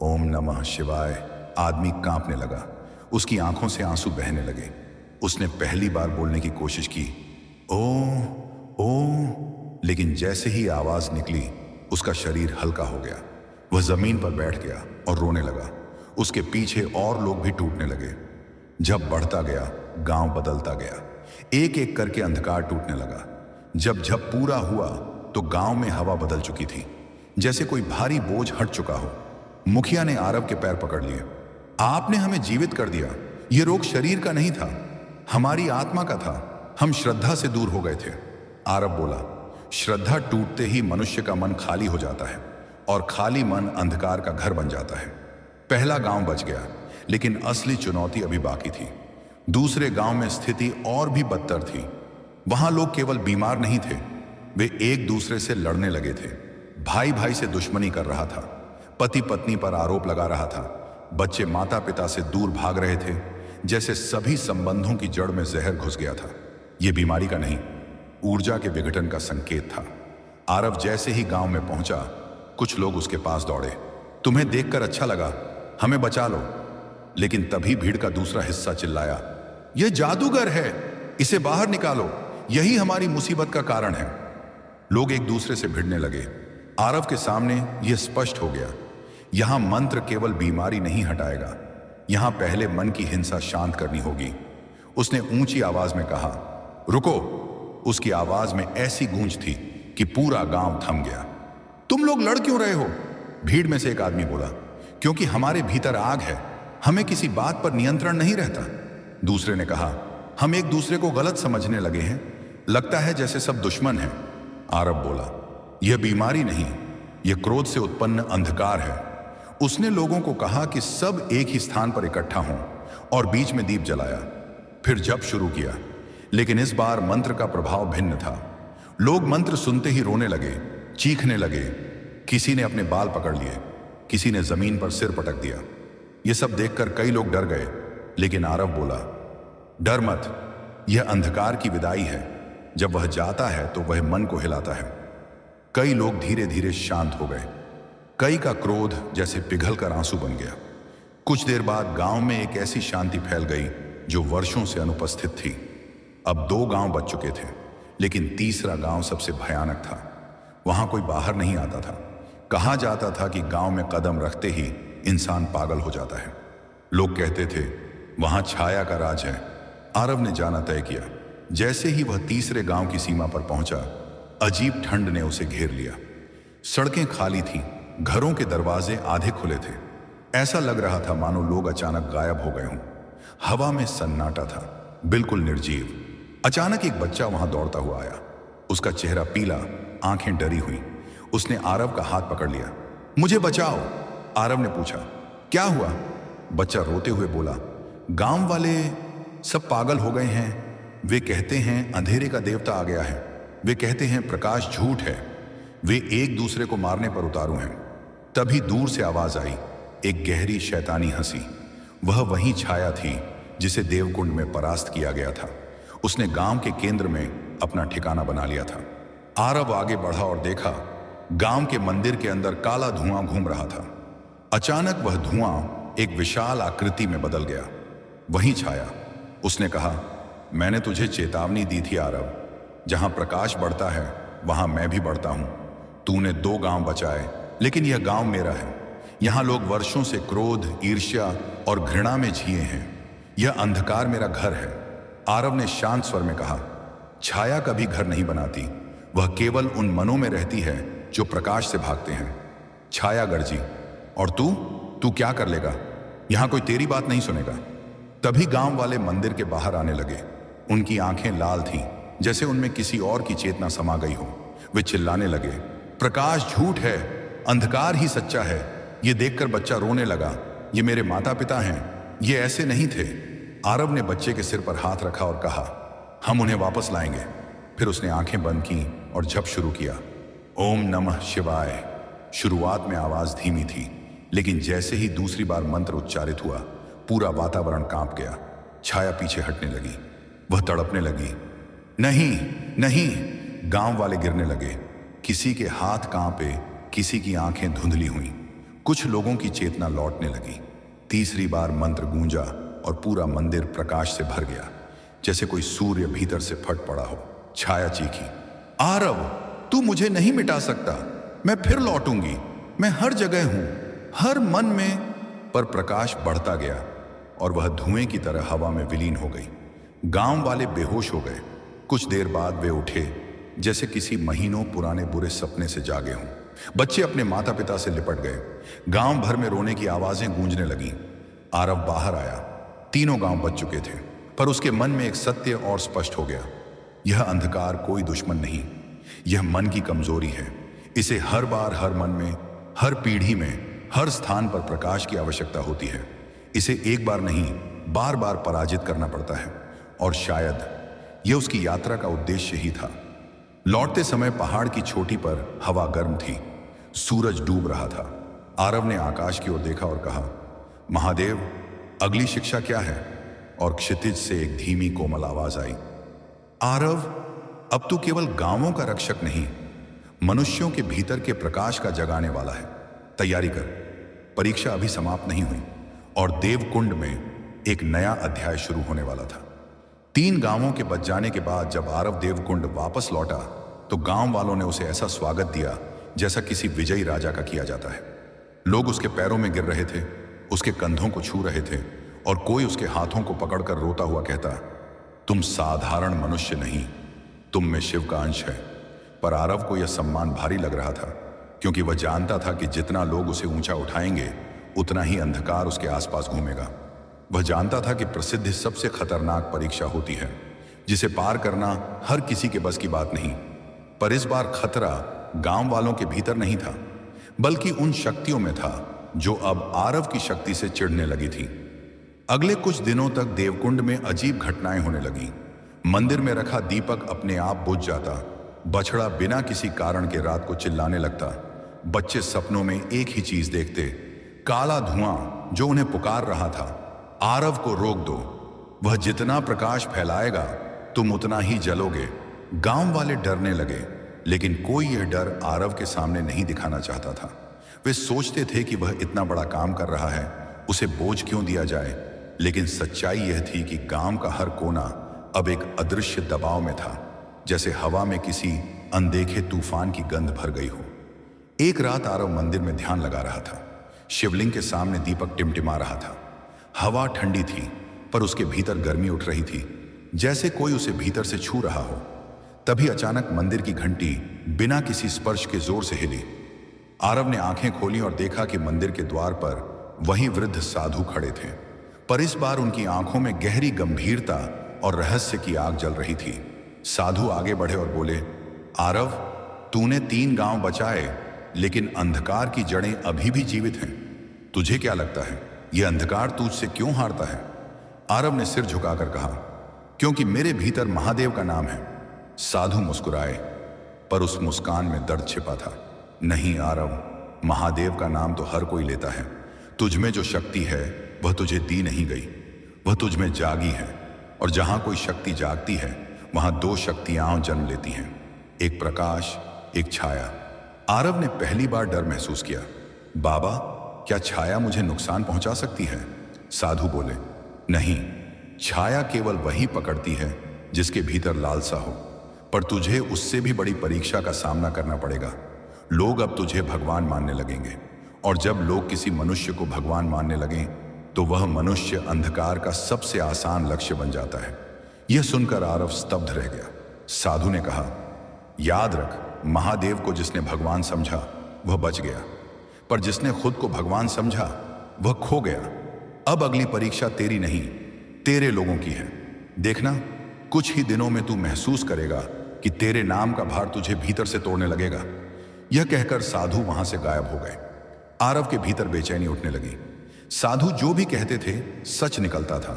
ओम नमः शिवाय। आदमी कांपने लगा, उसकी आंखों से आंसू बहने लगे। उसने पहली बार बोलने की कोशिश की, ओ, लेकिन जैसे ही आवाज निकली उसका शरीर हल्का हो गया। वह जमीन पर बैठ गया और रोने लगा। उसके पीछे और लोग भी टूटने लगे। जब बढ़ता गया, गांव बदलता गया। एक एक करके अंधकार टूटने लगा। जब पूरा हुआ तो गांव में हवा बदल चुकी थी, जैसे कोई भारी बोझ हट चुका हो। मुखिया ने आरव के पैर पकड़ लिए। आपने हमें जीवित कर दिया। यह रोग शरीर का नहीं था, हमारी आत्मा का था। हम श्रद्धा से दूर हो गए थे। आरव बोला, श्रद्धा टूटते ही मनुष्य का मन खाली हो जाता है और खाली मन अंधकार का घर बन जाता है। पहला गांव बच गया, लेकिन असली चुनौती अभी बाकी थी। दूसरे गांव में स्थिति और भी बदतर थी। वहां लोग केवल बीमार नहीं थे, वे एक दूसरे से लड़ने लगे थे। भाई भाई से दुश्मनी कर रहा था, पति पत्नी पर आरोप लगा रहा था, बच्चे माता पिता से दूर भाग रहे थे, जैसे सभी संबंधों की जड़ में जहर घुस गया था। यह बीमारी का नहीं, ऊर्जा के विघटन का संकेत था। आरव जैसे ही गांव में पहुंचा, कुछ लोग उसके पास दौड़े। तुम्हें देखकर अच्छा लगा, हमें बचा लो। लेकिन तभी भीड़ का दूसरा हिस्सा चिल्लाया, यह जादूगर है, इसे बाहर निकालो, यही हमारी मुसीबत का कारण है। लोग एक दूसरे से भिड़ने लगे। आरव के सामने यह स्पष्ट हो गया, यहां मंत्र केवल बीमारी नहीं हटाएगा, यहां पहले मन की हिंसा शांत करनी होगी। उसने ऊंची आवाज में कहा, रुको। उसकी आवाज में ऐसी गूंज थी कि पूरा गांव थम गया। तुम लोग लड़ क्यों रहे हो? भीड़ में से एक आदमी बोला, क्योंकि हमारे भीतर आग है, हमें किसी बात पर नियंत्रण नहीं रहता। दूसरे ने कहा, हम एक दूसरे को गलत समझने लगे हैं, लगता है जैसे सब दुश्मन हैं। आरव बोला, यह बीमारी नहीं, यह क्रोध से उत्पन्न अंधकार है। उसने लोगों को कहा कि सब एक ही स्थान पर इकट्ठा हों और बीच में दीप जलाया। फिर जप शुरू किया, लेकिन इस बार मंत्र का प्रभाव भिन्न था। लोग मंत्र सुनते ही रोने लगे, चीखने लगे। किसी ने अपने बाल पकड़ लिए, किसी ने जमीन पर सिर पटक दिया। यह सब देखकर कई लोग डर गए, लेकिन आरव बोला, डर मत, यह अंधकार की विदाई है। जब वह जाता है तो वह मन को हिलाता है। कई लोग धीरे धीरे शांत हो गए, कई का क्रोध जैसे पिघल कर आंसू बन गया। कुछ देर बाद गांव में एक ऐसी शांति फैल गई जो वर्षों से अनुपस्थित थी। अब 2 गांव बच चुके थे, लेकिन तीसरा गांव सबसे भयानक था। वहां कोई बाहर नहीं आता था। कहा जाता था कि गांव में कदम रखते ही इंसान पागल हो जाता है। लोग कहते थे वहां छाया का राज है। आरव ने जाना तय किया। जैसे ही वह तीसरे गांव की सीमा पर पहुंचा, अजीब ठंड ने उसे घेर लिया। सड़कें खाली थीं, घरों के दरवाजे आधे खुले थे। ऐसा लग रहा था मानो लोग अचानक गायब हो गए हों। हवा में सन्नाटा था, बिल्कुल निर्जीव। अचानक एक बच्चा वहां दौड़ता हुआ आया। उसका चेहरा पीला, आंखें डरी हुई। उसने आरव का हाथ पकड़ लिया। मुझे बचाओ, आरव ने पूछा। क्या हुआ? बच्चा रोते हुए बोला, गांव वाले सब पागल हो गए हैं। वे कहते हैं अंधेरे का देवता आ गया है। वे कहते हैं प्रकाश झूठ है। वे एक दूसरे को मारने पर उतारू हैं। तभी दूर से आवाज आई, एक गहरी शैतानी हंसी। वह वही छाया थी जिसे देवकुंड में परास्त किया गया था। उसने गांव के केंद्र में अपना ठिकाना बना लिया था। आरव आगे बढ़ा और देखा, गांव के मंदिर के अंदर काला धुआं घूम रहा था। अचानक वह धुआं एक विशाल आकृति में बदल गया। वहीं छाया। उसने कहा, मैंने तुझे चेतावनी दी थी आरव, जहां प्रकाश बढ़ता है वहां मैं भी बढ़ता हूं। तूने 2 गांव बचाए, लेकिन यह गांव मेरा है। यहां लोग वर्षों से क्रोध, ईर्ष्या और घृणा में जिए हैं। यह अंधकार मेरा घर है। आरव ने शांत स्वर में कहा, छाया कभी घर नहीं बनाती, वह केवल उन मनों में रहती है जो प्रकाश से भागते हैं। छाया गर्जी, और तू क्या कर लेगा? यहां कोई तेरी बात नहीं सुनेगा। तभी गांव वाले मंदिर के बाहर आने लगे। उनकी आंखें लाल थीं, जैसे उनमें किसी और की चेतना समा गई हो। वे चिल्लाने लगे, प्रकाश झूठ है, अंधकार ही सच्चा है। यह देखकर बच्चा रोने लगा। ये मेरे माता पिता हैं, ये ऐसे नहीं थे। आरव ने बच्चे के सिर पर हाथ रखा और कहा, हम उन्हें वापस लाएंगे। फिर उसने आंखें बंद की और जप शुरू किया, ओम नमः शिवाय। शुरुआत में आवाज धीमी थी, लेकिन जैसे ही दूसरी बार मंत्र उच्चारित हुआ, पूरा वातावरण कांप गया। छाया पीछे हटने लगी। वह तड़पने लगी, नहीं नहीं। गांव वाले गिरने लगे। किसी के हाथ कांपे, किसी की आंखें धुंधली हुईं। कुछ लोगों की चेतना लौटने लगी। तीसरी बार मंत्र गूंजा और पूरा मंदिर प्रकाश से भर गया, जैसे कोई सूर्य भीतर से फट पड़ा हो। छाया चीखी, आरव, तू मुझे नहीं मिटा सकता। मैं फिर लौटूंगी। मैं हर जगह हूं, हर मन में। पर प्रकाश बढ़ता गया और वह धुएं की तरह हवा में विलीन हो गई। गांव वाले बेहोश हो गए। कुछ देर बाद वे उठे, जैसे किसी महीनों पुराने बुरे सपने से जागे हों। बच्चे अपने माता पिता से लिपट गए। गांव भर में रोने की आवाजें गूंजने लगीं। आरव बाहर आया। तीनों गांव बच चुके थे, पर उसके मन में एक सत्य और स्पष्ट हो गया। यह अंधकार कोई दुश्मन नहीं, यह मन की कमजोरी है। इसे हर बार, हर मन में, हर पीढ़ी में, हर स्थान पर प्रकाश की आवश्यकता होती है। इसे एक बार नहीं, बार बार पराजित करना पड़ता है। और शायद यह उसकी यात्रा का उद्देश्य ही था। लौटते समय पहाड़ की चोटी पर हवा गर्म थी। सूरज डूब रहा था। आरव ने आकाश की ओर देखा और कहा, महादेव, अगली शिक्षा क्या है? और क्षितिज से एक धीमी कोमल आवाज आई, आरव, अब तू केवल गांवों का रक्षक नहीं, मनुष्यों के भीतर के प्रकाश का जगाने वाला है। तैयारी कर, परीक्षा अभी समाप्त नहीं हुई और देवकुंड में एक नया अध्याय शुरू होने वाला था। 3 गांवों के बच जाने के बाद जब आरव देवकुंड वापस लौटा, तो गांव वालों ने उसे ऐसा स्वागत दिया जैसा किसी विजयी राजा का किया जाता है। लोग उसके पैरों में गिर रहे थे, उसके कंधों को छू रहे थे, और कोई उसके हाथों को पकड़कर रोता हुआ कहता, तुम साधारण मनुष्य नहीं, तुम में शिव का अंश है। पर आरव को यह सम्मान भारी लग रहा था, क्योंकि वह जानता था कि जितना लोग उसे ऊंचा उठाएंगे, उतना ही अंधकार उसके आसपास घूमेगा। वह जानता था कि प्रसिद्धि सबसे खतरनाक परीक्षा होती है, जिसे पार करना हर किसी के बस की बात नहीं। पर इस बार खतरा गांव वालों के भीतर नहीं था, बल्कि उन शक्तियों में था जो अब आरव की शक्ति से चिढ़ने लगी थी। अगले कुछ दिनों तक देवकुंड में अजीब घटनाएं होने लगीं। मंदिर में रखा दीपक अपने आप बुझ जाता, बछड़ा बिना किसी कारण के रात को चिल्लाने लगता, बच्चे सपनों में एक ही चीज देखते, काला धुआं जो उन्हें पुकार रहा था, आरव को रोक दो, वह जितना प्रकाश फैलाएगा तुम उतना ही जलोगे। गांव वाले डरने लगे, लेकिन कोई यह डर आरव के सामने नहीं दिखाना चाहता था। वे सोचते थे कि वह इतना बड़ा काम कर रहा है, उसे बोझ क्यों दिया जाए। लेकिन सच्चाई यह थी कि गांव का हर कोना अब एक अदृश्य दबाव में था, जैसे हवा में किसी अनदेखे तूफान की गंध भर गई हो। एक रात आरव मंदिर में ध्यान लगा रहा था। शिवलिंग के सामने दीपक टिमटिमा रहा था। हवा ठंडी थी, पर उसके भीतर गर्मी उठ रही थी, जैसे कोई उसे भीतर से छू रहा हो। तभी अचानक मंदिर की घंटी बिना किसी स्पर्श के जोर से हिली। आरव ने आंखें खोली और देखा कि मंदिर के द्वार पर वही वृद्ध साधु खड़े थे, पर इस बार उनकी आंखों में गहरी गंभीरता और रहस्य की आग जल रही थी। साधु आगे बढ़े और बोले, आरव, तूने 3 गांव बचाए, लेकिन अंधकार की जड़ें अभी भी जीवित हैं। तुझे क्या लगता है यह अंधकार तुझसे क्यों हारता है? आरव ने सिर झुकाकर कहा, क्योंकि मेरे भीतर महादेव का नाम है। साधु मुस्कुराए, पर उस मुस्कान में दर्द छिपा था। नहीं आरव, महादेव का नाम तो हर कोई लेता है। तुझ में जो शक्ति है वह तुझे दी नहीं गई, वह तुझ में जागी है। और जहां कोई शक्ति जागती है वहां 2 शक्तियां जन्म लेती हैं, एक प्रकाश, एक छाया। आरव ने पहली बार डर महसूस किया। बाबा, क्या छाया मुझे नुकसान पहुंचा सकती है? साधु बोले, नहीं, छाया केवल वही पकड़ती है जिसके भीतर लालसा हो। पर तुझे उससे भी बड़ी परीक्षा का सामना करना पड़ेगा। लोग अब तुझे भगवान मानने लगेंगे, और जब लोग किसी मनुष्य को भगवान मानने लगें तो वह मनुष्य अंधकार का सबसे आसान लक्ष्य बन जाता है। यह सुनकर आरव स्तब्ध रह गया। साधु ने कहा, याद रख, महादेव को जिसने भगवान समझा वह बच गया, पर जिसने खुद को भगवान समझा वह खो गया। अब अगली परीक्षा तेरी नहीं, तेरे लोगों की है। देखना, कुछ ही दिनों में तू महसूस करेगा कि तेरे नाम का भार तुझे भीतर से तोड़ने लगेगा। यह कहकर साधु वहां से गायब हो गए। आरव के भीतर बेचैनी उठने लगी। साधु जो भी कहते थे सच निकलता था,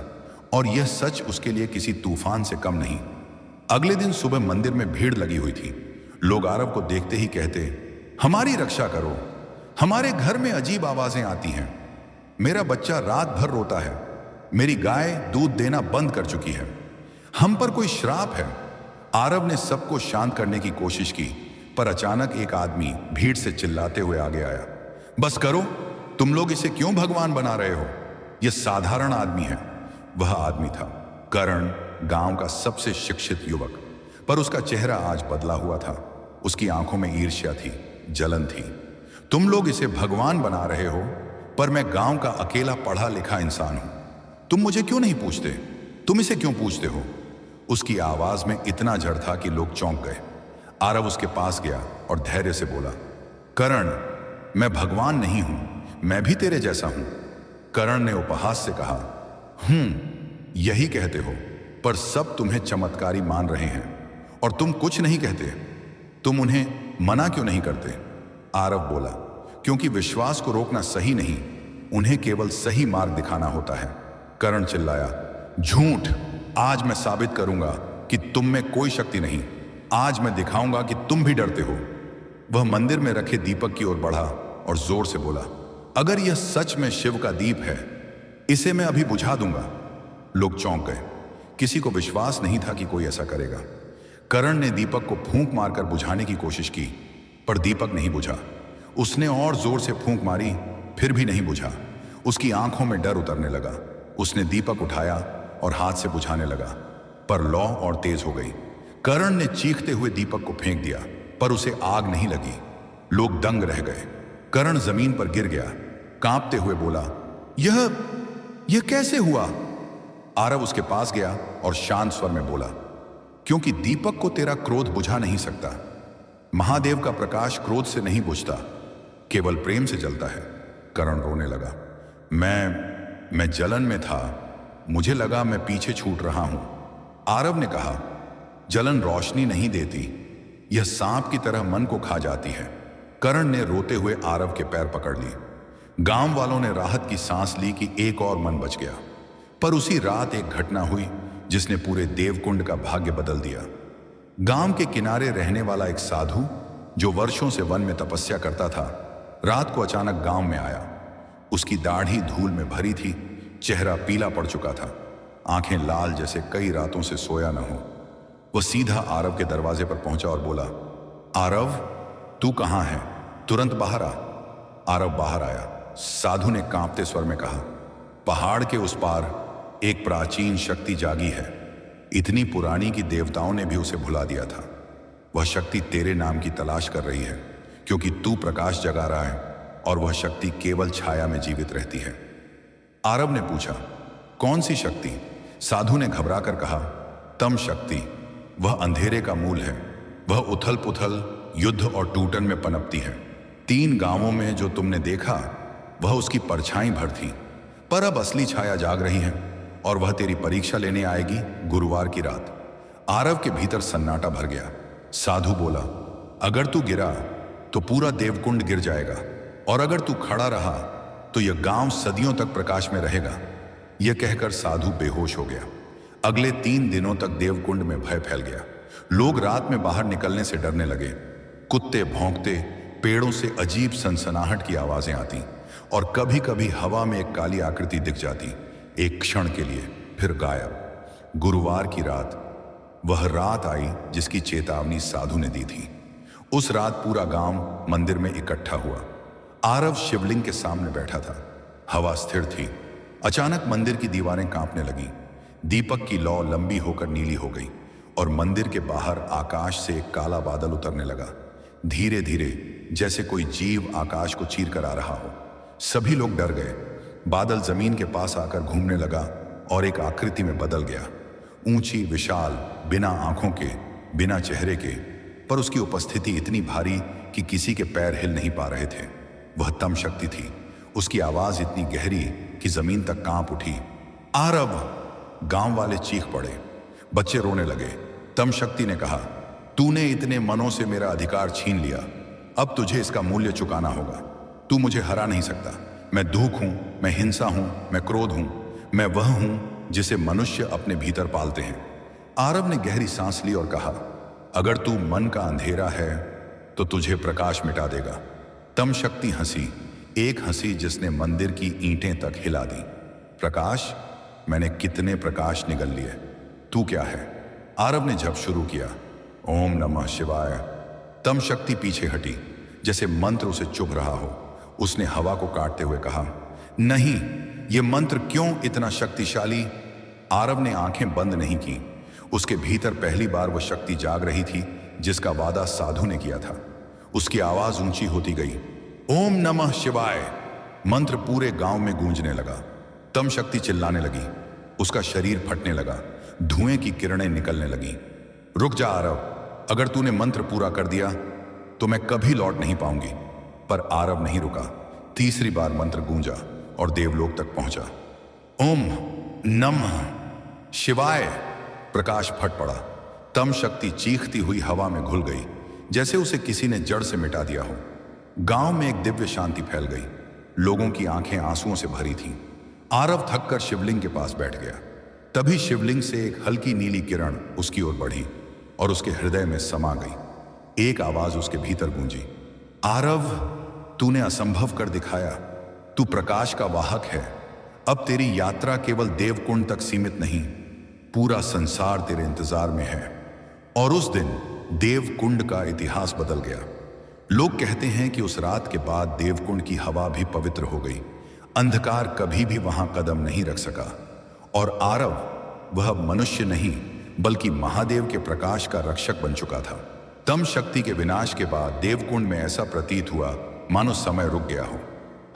और यह सच उसके लिए किसी तूफान से कम नहीं। अगले दिन सुबह मंदिर में भीड़ लगी हुई थी। लोग आरव को देखते ही कहते, हमारी रक्षा करो, हमारे घर में अजीब आवाजें आती हैं, मेरा बच्चा रात भर रोता है, मेरी गाय दूध देना बंद कर चुकी है, हम पर कोई श्राप है। आरव ने सबको शांत करने की कोशिश की, पर अचानक एक आदमी भीड़ से चिल्लाते हुए आगे आया, बस करो, तुम लोग इसे क्यों भगवान बना रहे हो? यह साधारण आदमी है। वह आदमी था करण, गांव का सबसे शिक्षित युवक, पर उसका चेहरा आज बदला हुआ था। उसकी आंखों में ईर्ष्या थी, जलन थी। तुम लोग इसे भगवान बना रहे हो, पर मैं गांव का अकेला पढ़ा लिखा इंसान हूं। तुम मुझे क्यों नहीं पूछते? तुम इसे क्यों पूछते हो? उसकी आवाज में इतना जड़ था कि लोग चौंक गए। आरव उसके पास गया और धैर्य से बोला, करण, मैं भगवान नहीं हूं, मैं भी तेरे जैसा हूं। करण ने उपहास से कहा, यही कहते हो, पर सब तुम्हें चमत्कारी मान रहे हैं और तुम कुछ नहीं कहते। तुम उन्हें मना क्यों नहीं करते? आरव बोला, क्योंकि विश्वास को रोकना सही नहीं, उन्हें केवल सही मार्ग दिखाना होता है। करण चिल्लाया, झूठ! आज मैं साबित करूंगा कि तुम में कोई शक्ति नहीं। आज मैं दिखाऊंगा कि तुम भी डरते हो। वह मंदिर में रखे दीपक की ओर बढ़ा और जोर से बोला, अगर यह सच में शिव का दीप है, इसे मैं अभी बुझा दूंगा। लोग चौंक गए। किसी को विश्वास नहीं था कि कोई ऐसा करेगा। करण ने दीपक को फूंक मारकर बुझाने की कोशिश की, पर दीपक नहीं बुझा। उसने और जोर से फूंक मारी, फिर भी नहीं बुझा। उसकी आंखों में डर उतरने लगा। उसने दीपक उठाया और हाथ से बुझाने लगा, पर लौ और तेज हो गई। करण ने चीखते हुए दीपक को फेंक दिया, पर उसे आग नहीं लगी। लोग दंग रह गए। करण जमीन पर गिर गया, कांपते हुए बोला, यह कैसे हुआ? आरव उसके पास गया और शांत स्वर में बोला, क्योंकि दीपक को तेरा क्रोध बुझा नहीं सकता। महादेव का प्रकाश क्रोध से नहीं बुझता, केवल प्रेम से जलता है। करण रोने लगा। मैं जलन में था, मुझे लगा मैं पीछे छूट रहा हूं। आरव ने कहा, जलन रोशनी नहीं देती, यह सांप की तरह मन को खा जाती है। करण ने रोते हुए आरव के पैर पकड़ लिए। गांव वालों ने राहत की सांस ली कि एक और मन बच गया। पर उसी रात एक घटना हुई जिसने पूरे देवकुंड का भाग्य बदल दिया। गांव के किनारे रहने वाला एक साधु, जो वर्षों से वन में तपस्या करता था, रात को अचानक गांव में आया। उसकी दाढ़ी धूल में भरी थी, चेहरा पीला पड़ चुका था, आंखें लाल जैसे कई रातों से सोया न हो। वह सीधा आरव के दरवाजे पर पहुंचा और बोला, आरव, तू कहां है? तुरंत बाहर आ। आरव बाहर आया। साधु ने कांपते स्वर में कहा, पहाड़ के उस पार एक प्राचीन शक्ति जागी है, इतनी पुरानी कि देवताओं ने भी उसे भुला दिया था। वह शक्ति तेरे नाम की तलाश कर रही है, क्योंकि तू प्रकाश जगा रहा है और वह शक्ति केवल छाया में जीवित रहती है। आरव ने पूछा, कौन सी शक्ति? साधु ने घबराकर कहा, तम शक्ति। वह अंधेरे का मूल है, वह उथल पुथल, युद्ध और टूटन में पनपती है। 3 गांवों में जो तुमने देखा वह उसकी परछाई भर थी, पर अब असली छाया जाग रही है और वह तेरी परीक्षा लेने आएगी गुरुवार की रात। आरव के भीतर सन्नाटा भर गया। साधु बोला, अगर तू गिरा तो पूरा देवकुंड गिर जाएगा, और अगर तू खड़ा रहा तो यह गांव सदियों तक प्रकाश में रहेगा। यह कहकर साधु बेहोश हो गया। अगले 3 दिनों तक देवकुंड में भय फैल गया। लोग रात में बाहर निकलने से डरने लगे। कुत्ते भौंकते, पेड़ों से अजीब सनसनाहट की आवाजें आती, और कभी कभी हवा में एक काली आकृति दिख जाती, एक क्षण के लिए, फिर गायब। गुरुवार की रात वह रात आई जिसकी चेतावनी साधु ने दी थी। उस रात पूरा गांव मंदिर में इकट्ठा हुआ। आरव शिवलिंग के सामने बैठा था। हवा स्थिर थी। अचानक मंदिर की दीवारें कांपने लगीं। दीपक की लौ लंबी होकर नीली हो गई, और मंदिर के बाहर आकाश से एक काला बादल उतरने लगा, धीरे धीरे, जैसे कोई जीव आकाश को चीर कर आ रहा हो। सभी लोग डर गए। बादल जमीन के पास आकर घूमने लगा और एक आकृति में बदल गया, ऊंची, विशाल, बिना आंखों के, बिना चेहरे के, पर उसकी उपस्थिति इतनी भारी कि किसी के पैर हिल नहीं पा रहे थे। वह तम शक्ति थी। उसकी आवाज इतनी गहरी कि जमीन तक कांप उठी। आरव! गांव वाले चीख पड़े। बच्चे रोने लगे। तम शक्ति ने कहा, तूने इतने मनों से मेरा अधिकार छीन लिया, अब तुझे इसका मूल्य चुकाना होगा। तू मुझे हरा नहीं सकता। मैं दुख हूं, मैं हिंसा हूं, मैं क्रोध हूं, मैं वह हूं जिसे मनुष्य अपने भीतर पालते हैं। आरव ने गहरी सांस ली और कहा, अगर तू मन का अंधेरा है तो तुझे प्रकाश मिटा देगा। तम शक्ति हंसी, एक हंसी जिसने मंदिर की ईंटें तक हिला दी। प्रकाश? मैंने कितने प्रकाश निगल लिए। तू क्या है? आरव ने जप शुरू किया, ओम नमः शिवाय। तम शक्ति पीछे हटी, जैसे मंत्र उसे चुभ रहा हो। उसने हवा को काटते हुए कहा, नहीं, यह मंत्र क्यों इतना शक्तिशाली? आरव ने आंखें बंद नहीं की। उसके भीतर पहली बार वह शक्ति जाग रही थी जिसका वादा साधु ने किया था। उसकी आवाज ऊंची होती गई, ओम नमः शिवाय। मंत्र पूरे गांव में गूंजने लगा। तम शक्ति चिल्लाने लगी। उसका शरीर फटने लगा, धुएं की किरणें निकलने लगी। रुक जा आरव, अगर तूने मंत्र पूरा कर दिया तो मैं कभी लौट नहीं पाऊंगी। पर आरव नहीं रुका। तीसरी बार मंत्र गूंजा और देवलोक तक पहुंचा। ओम नमः शिवाय। प्रकाश फट पड़ा। तम शक्ति चीखती हुई हवा में घुल गई, जैसे उसे किसी ने जड़ से मिटा दिया हो। गांव में एक दिव्य शांति फैल गई। लोगों की आंखें आंसुओं से भरी थीं। आरव थककर शिवलिंग के पास बैठ गया। तभी शिवलिंग से एक हल्की नीली किरण उसकी ओर बढ़ी और उसके हृदय में समा गई। एक आवाज उसके भीतर गूंजी, आरव, तूने असंभव कर दिखाया। तू प्रकाश का वाहक है। अब तेरी यात्रा केवल देवकुंड तक सीमित नहीं, पूरा संसार तेरे इंतजार में है। और उस दिन देवकुंड का इतिहास बदल गया। लोग कहते हैं कि उस रात के बाद देवकुंड की हवा भी पवित्र हो गई। अंधकार कभी भी वहां कदम नहीं रख सका। और आरव, वह मनुष्य नहीं बल्कि महादेव के प्रकाश का रक्षक बन चुका था। तम शक्ति के विनाश के बाद देवकुंड में ऐसा प्रतीत हुआ मानो समय रुक गया हो।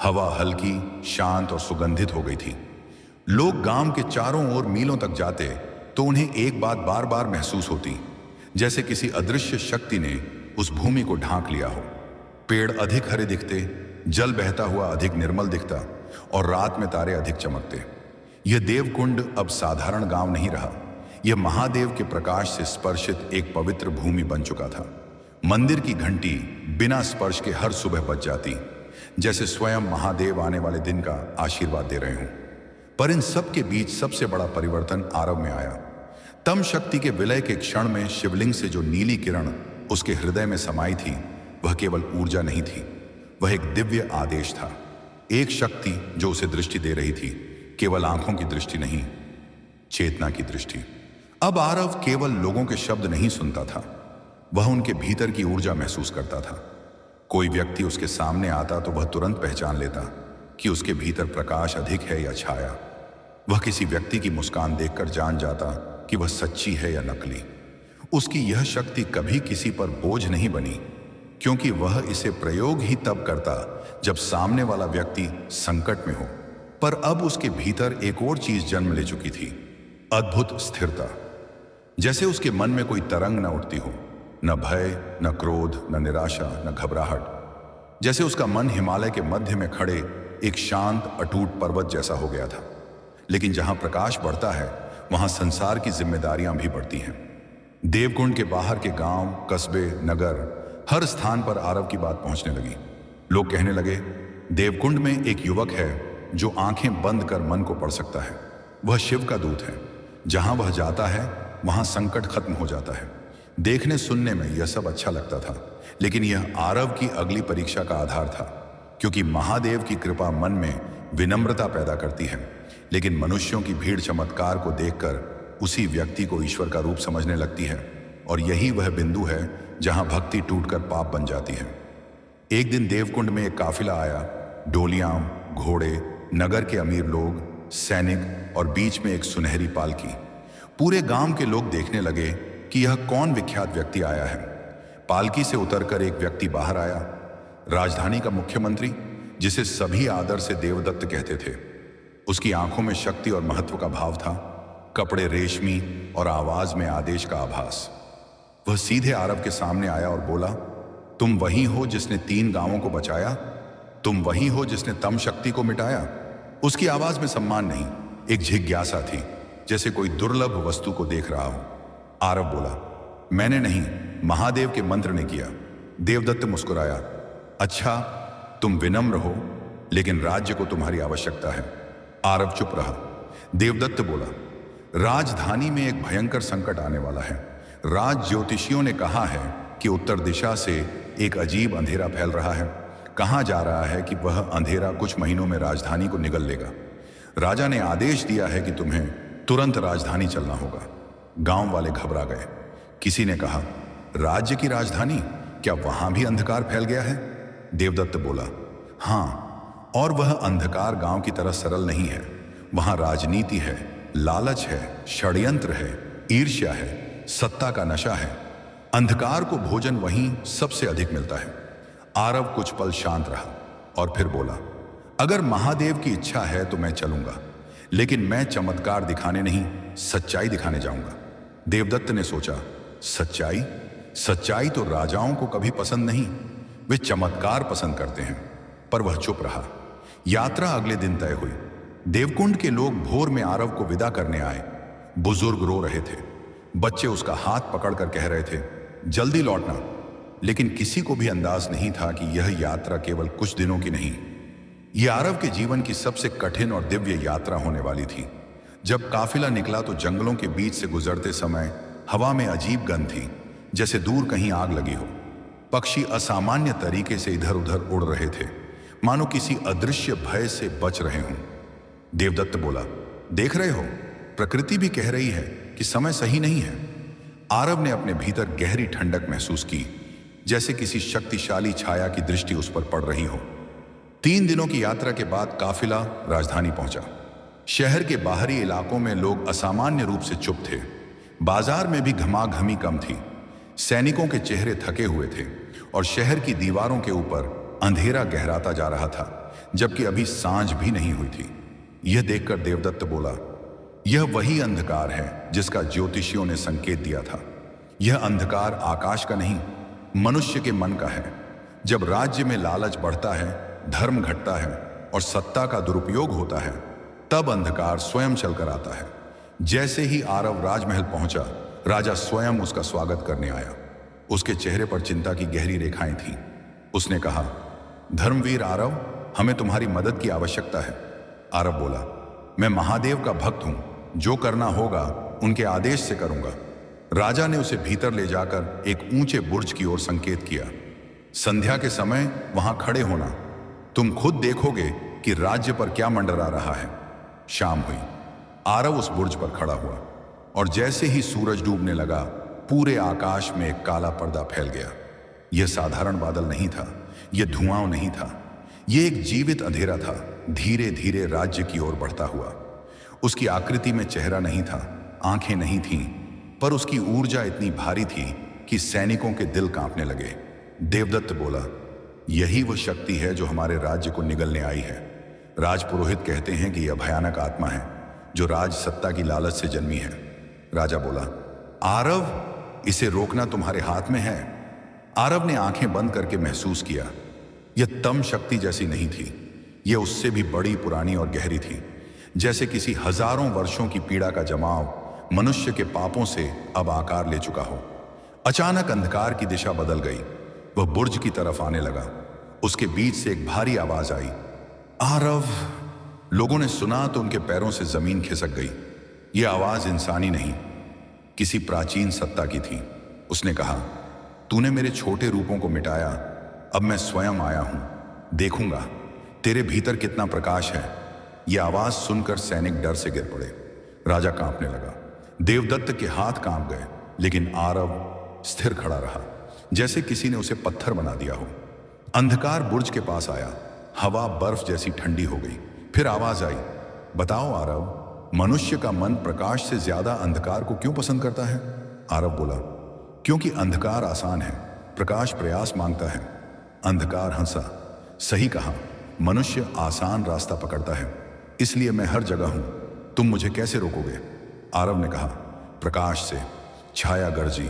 हवा हल्की, शांत और सुगंधित हो गई थी। लोग गांव के चारों ओर मीलों तक जाते तो उन्हें एक बात बार बार महसूस होती, जैसे किसी अदृश्य शक्ति ने उस भूमि को ढांक लिया हो। पेड़ अधिक हरे दिखते, जल बहता हुआ अधिक निर्मल दिखता और रात में तारे अधिक चमकते। यह देवकुंड अब साधारण गांव नहीं रहा। यह महादेव के प्रकाश से स्पर्शित एक पवित्र भूमि बन चुका था। मंदिर की घंटी बिना स्पर्श के हर सुबह बज जाती, जैसे स्वयं महादेव आने वाले दिन का आशीर्वाद दे रहे हों। पर इन सब के बीच सबसे बड़ा परिवर्तन आरव में आया। तम शक्ति के विलय के क्षण में शिवलिंग से जो नीली किरण उसके हृदय में समाई थी, वह केवल ऊर्जा नहीं थी, वह एक दिव्य आदेश था। एक शक्ति जो उसे दृष्टि दे रही थी, केवल आंखों की दृष्टि नहीं, चेतना की दृष्टि। अब आरव केवल लोगों के शब्द नहीं सुनता था, वह उनके भीतर की ऊर्जा महसूस करता था। कोई व्यक्ति उसके सामने आता तो वह तुरंत पहचान लेता कि उसके भीतर प्रकाश अधिक है या छाया। वह किसी व्यक्ति की मुस्कान देखकर जान जाता कि वह सच्ची है या नकली। उसकी यह शक्ति कभी किसी पर बोझ नहीं बनी, क्योंकि वह इसे प्रयोग ही तब करता जब सामने वाला व्यक्ति संकट में हो। पर अब उसके भीतर एक और चीज जन्म ले चुकी थी, अद्भुत स्थिरता। जैसे उसके मन में कोई तरंग न उठती हो, न भय, न क्रोध, न निराशा, न घबराहट। जैसे उसका मन हिमालय के मध्य में खड़े एक शांत अटूट पर्वत जैसा हो गया था। लेकिन जहां प्रकाश बढ़ता है वहां संसार की जिम्मेदारियां भी बढ़ती हैं। देवकुंड के बाहर के गांव, कस्बे, नगर, हर स्थान पर आरव की बात पहुंचने लगी। लोग कहने लगे, देवकुंड में एक युवक है जो आंखें बंद कर मन को पढ़ सकता है। वह शिव का दूत है। जहां वह जाता है वहां संकट खत्म हो जाता है। देखने सुनने में यह सब अच्छा लगता था, लेकिन यह आरव की अगली परीक्षा का आधार था, क्योंकि महादेव की कृपा मन में विनम्रता पैदा करती है, लेकिन मनुष्यों की भीड़ चमत्कार को देखकर उसी व्यक्ति को ईश्वर का रूप समझने लगती है। और यही वह बिंदु है जहां भक्ति टूटकर पाप बन जाती है। एक दिन देवकुंड में एक काफिला आया। डोलियां, घोड़े, नगर के अमीर लोग, सैनिक और बीच में एक सुनहरी पालकी। पूरे गांव के लोग देखने लगे कि यह कौन विख्यात व्यक्ति आया है। पालकी से उतरकर एक व्यक्ति बाहर आया, राजधानी का मुख्यमंत्री, जिसे सभी आदर से देवदत्त कहते थे। उसकी आंखों में शक्ति और महत्व का भाव था, कपड़े रेशमी और आवाज में आदेश का आभास। वह सीधे आरव के सामने आया और बोला, तुम वही हो जिसने 3 गांवों को बचाया? तुम वही हो जिसने तम शक्ति को मिटाया? उसकी आवाज में सम्मान नहीं, एक जिज्ञासा थी, जैसे कोई दुर्लभ वस्तु को देख रहा हो। आरव बोला, मैंने नहीं, महादेव के मंत्र ने किया। देवदत्त मुस्कुराया, अच्छा, तुम विनम्र हो, लेकिन राज्य को तुम्हारी आवश्यकता है। आरव चुप रहा। देवदत्त बोला, राजधानी में एक भयंकर संकट आने वाला है। राज ज्योतिषियों ने कहा है कि उत्तर दिशा से एक अजीब अंधेरा फैल रहा है। कहा जा रहा है कि वह अंधेरा कुछ महीनों में राजधानी को निगल लेगा। राजा ने आदेश दिया है कि तुम्हें तुरंत राजधानी चलना होगा। गांव वाले घबरा गए। किसी ने कहा, राज्य की राजधानी, क्या वहां भी अंधकार फैल गया है? देवदत्त बोला, हां, और वह अंधकार गांव की तरह सरल नहीं है। वहां राजनीति है, लालच है, षड्यंत्र है, ईर्ष्या है, सत्ता का नशा है। अंधकार को भोजन वहीं सबसे अधिक मिलता है। आरव कुछ पल शांत रहा और फिर बोला, अगर महादेव की इच्छा है तो मैं चलूंगा, लेकिन मैं चमत्कार दिखाने नहीं, सच्चाई दिखाने जाऊंगा। देवदत्त ने सोचा, सच्चाई? सच्चाई तो राजाओं को कभी पसंद नहीं, वे चमत्कार पसंद करते हैं। पर वह चुप रहा। यात्रा अगले दिन तय हुई। देवकुंड के लोग भोर में आरव को विदा करने आए। बुजुर्ग रो रहे थे, बच्चे उसका हाथ पकड़कर कह रहे थे, जल्दी लौटना। लेकिन किसी को भी अंदाज नहीं था कि यह यात्रा केवल कुछ दिनों की नहीं, यह आरव के जीवन की सबसे कठिन और दिव्य यात्रा होने वाली थी। जब काफिला निकला तो जंगलों के बीच से गुजरते समय हवा में अजीब गंध थी, जैसे दूर कहीं आग लगी हो। पक्षी असामान्य तरीके से इधर उधर उड़ रहे थे, मानो किसी अदृश्य भय से बच रहे हों। देवदत्त बोला, देख रहे हो, प्रकृति भी कह रही है कि समय सही नहीं है। आरव ने अपने भीतर गहरी ठंडक महसूस की, जैसे किसी शक्तिशाली छाया की दृष्टि उस पर पड़ रही हो। 3 दिनों की यात्रा के बाद काफिला राजधानी पहुंचा। शहर के बाहरी इलाकों में लोग असामान्य रूप से चुप थे। बाजार में भी घमाघमी कम थी। सैनिकों के चेहरे थके हुए थे और शहर की दीवारों के ऊपर अंधेरा गहराता जा रहा था, जबकि अभी सांझ भी नहीं हुई थी। यह देखकर देवदत्त बोला, यह वही अंधकार है जिसका ज्योतिषियों ने संकेत दिया था। यह अंधकार आकाश का नहीं, मनुष्य के मन का है। जब राज्य में लालच बढ़ता है, धर्म घटता है और सत्ता का दुरुपयोग होता है, तब अंधकार स्वयं चलकर आता है। जैसे ही आरव राजमहल पहुंचा, राजा स्वयं उसका स्वागत करने आया। उसके चेहरे पर चिंता की गहरी रेखाएं थीं। उसने कहा, धर्मवीर आरव, हमें तुम्हारी मदद की आवश्यकता है। आरव बोला, मैं महादेव का भक्त हूं, जो करना होगा उनके आदेश से करूंगा। राजा ने उसे भीतर ले जाकर एक ऊंचे बुर्ज की ओर संकेत किया। संध्या के समय वहां खड़े होना, तुम खुद देखोगे कि राज्य पर क्या मंडरा रहा है। शाम हुई। आरव उस बुर्ज पर खड़ा हुआ और जैसे ही सूरज डूबने लगा, पूरे आकाश में एक काला पर्दा फैल गया। यह साधारण बादल नहीं था, यह धुआं नहीं था, यह एक जीवित अंधेरा था, धीरे धीरे राज्य की ओर बढ़ता हुआ। उसकी आकृति में चेहरा नहीं था, आंखें नहीं थीं, पर उसकी ऊर्जा इतनी भारी थी कि सैनिकों के दिल कांपने लगे। देवदत्त बोला, यही वह शक्ति है जो हमारे राज्य को निगलने आई है। राजपुरोहित कहते हैं कि यह भयानक आत्मा है जो राज सत्ता की लालच से जन्मी है। राजा बोला, आरव, इसे रोकना तुम्हारे हाथ में है। आरव ने आंखें बंद करके महसूस किया, यह तम शक्ति जैसी नहीं थी, यह उससे भी बड़ी, पुरानी और गहरी थी, जैसे किसी हजारों वर्षों की पीड़ा का जमाव मनुष्य के पापों से अब आकार ले चुका हो। अचानक अंधकार की दिशा बदल गई। वह बुर्ज की तरफ आने लगा। उसके बीच से एक भारी आवाज आई, आरव। लोगों ने सुना तो उनके पैरों से जमीन खिसक गई। यह आवाज इंसानी नहीं, किसी प्राचीन सत्ता की थी। उसने कहा, तूने मेरे छोटे रूपों को मिटाया, अब मैं स्वयं आया हूं, देखूंगा तेरे भीतर कितना प्रकाश है। यह आवाज सुनकर सैनिक डर से गिर पड़े। राजा कांपने लगा। देवदत्त के हाथ कांप गए, लेकिन आरव स्थिर खड़ा रहा, जैसे किसी ने उसे पत्थर बना दिया हो। अंधकार बुर्ज के पास आया। हवा बर्फ जैसी ठंडी हो गई। फिर आवाज आई, बताओ आरव, मनुष्य का मन प्रकाश से ज्यादा अंधकार को क्यों पसंद करता है? आरव बोला, क्योंकि अंधकार आसान है, प्रकाश प्रयास मांगता है। अंधकार हंसा, सही कहा, मनुष्य आसान रास्ता पकड़ता है, इसलिए मैं हर जगह हूं, तुम मुझे कैसे रोकोगे? आरव ने कहा, प्रकाश से। छाया गरजी,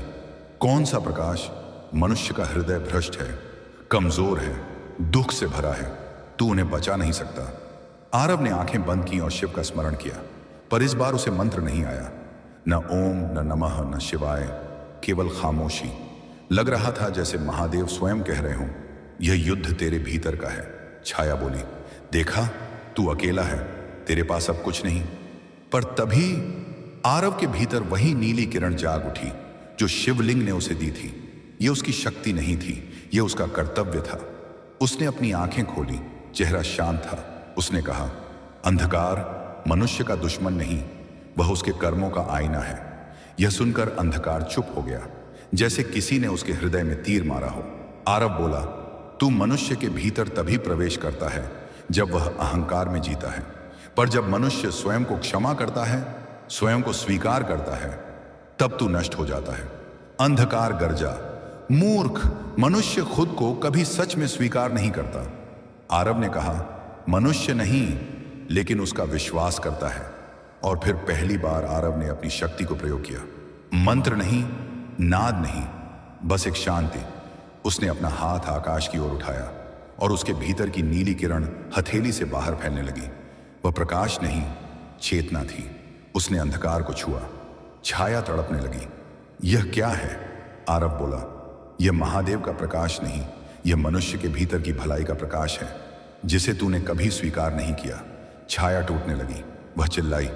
कौन सा प्रकाश? मनुष्य का हृदय भ्रष्ट है, कमजोर है, दुख से भरा है, तू उन्हें बचा नहीं सकता। आरव ने आंखें बंद की और शिव का स्मरण किया, पर इस बार उसे मंत्र नहीं आया। न ओम, न नमः, न शिवाय, केवल खामोशी। लग रहा था जैसे महादेव स्वयं कह रहे हों, यह युद्ध तेरे भीतर का है। छाया बोली, देखा, तू अकेला है, तेरे पास अब कुछ नहीं। पर तभी आरव के भीतर वही नीली किरण जाग उठी जो शिवलिंग ने उसे दी थी। यह उसकी शक्ति नहीं थी, यह उसका कर्तव्य था। उसने अपनी आंखें खोली, चेहरा शांत था। उसने कहा, अंधकार मनुष्य का दुश्मन नहीं, वह उसके कर्मों का आईना है। यह सुनकर अंधकार चुप हो गया, जैसे किसी ने उसके हृदय में तीर मारा हो। आरव बोला, तू मनुष्य के भीतर तभी प्रवेश करता है जब वह अहंकार में जीता है, पर जब मनुष्य स्वयं को क्षमा करता है, स्वयं को स्वीकार करता है, तब तू नष्ट हो जाता है। अंधकार गरजा, मूर्ख, मनुष्य खुद को कभी सच में स्वीकार नहीं करता। आरव ने कहा, मनुष्य नहीं, लेकिन उसका विश्वास करता है। और फिर पहली बार आरव ने अपनी शक्ति को प्रयोग किया। मंत्र नहीं, नाद नहीं, बस एक शांति। उसने अपना हाथ आकाश की ओर उठाया और उसके भीतर की नीली किरण हथेली से बाहर फैलने लगी। वह प्रकाश नहीं, चेतना थी। उसने अंधकार को छुआ, छाया तड़पने लगी। यह क्या है? आरव बोला, यह महादेव का प्रकाश नहीं, यह मनुष्य के भीतर की भलाई का प्रकाश है, जिसे तूने कभी स्वीकार नहीं किया। छाया टूटने लगी। वह चिल्लाई,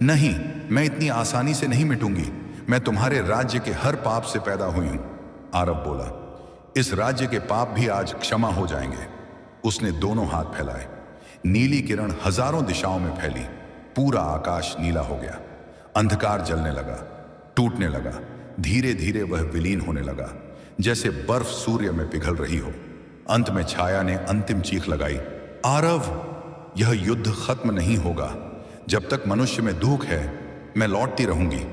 नहीं, मैं इतनी आसानी से नहीं मिटूंगी, मैं तुम्हारे राज्य के हर पाप से पैदा हुई हूं। आरव बोला, इस राज्य के पाप भी आज क्षमा हो जाएंगे। उसने दोनों हाथ फैलाए। नीली किरण हजारों दिशाओं में फैली। पूरा आकाश नीला हो गया। अंधकार जलने लगा, टूटने लगा। धीरे धीरे वह विलीन होने लगा, जैसे बर्फ सूर्य में पिघल रही हो। अंत में छाया ने अंतिम चीख लगाई, आरव, यह युद्ध खत्म नहीं होगा। जब तक मनुष्य में दुख है, मैं लौटती रहूंगी।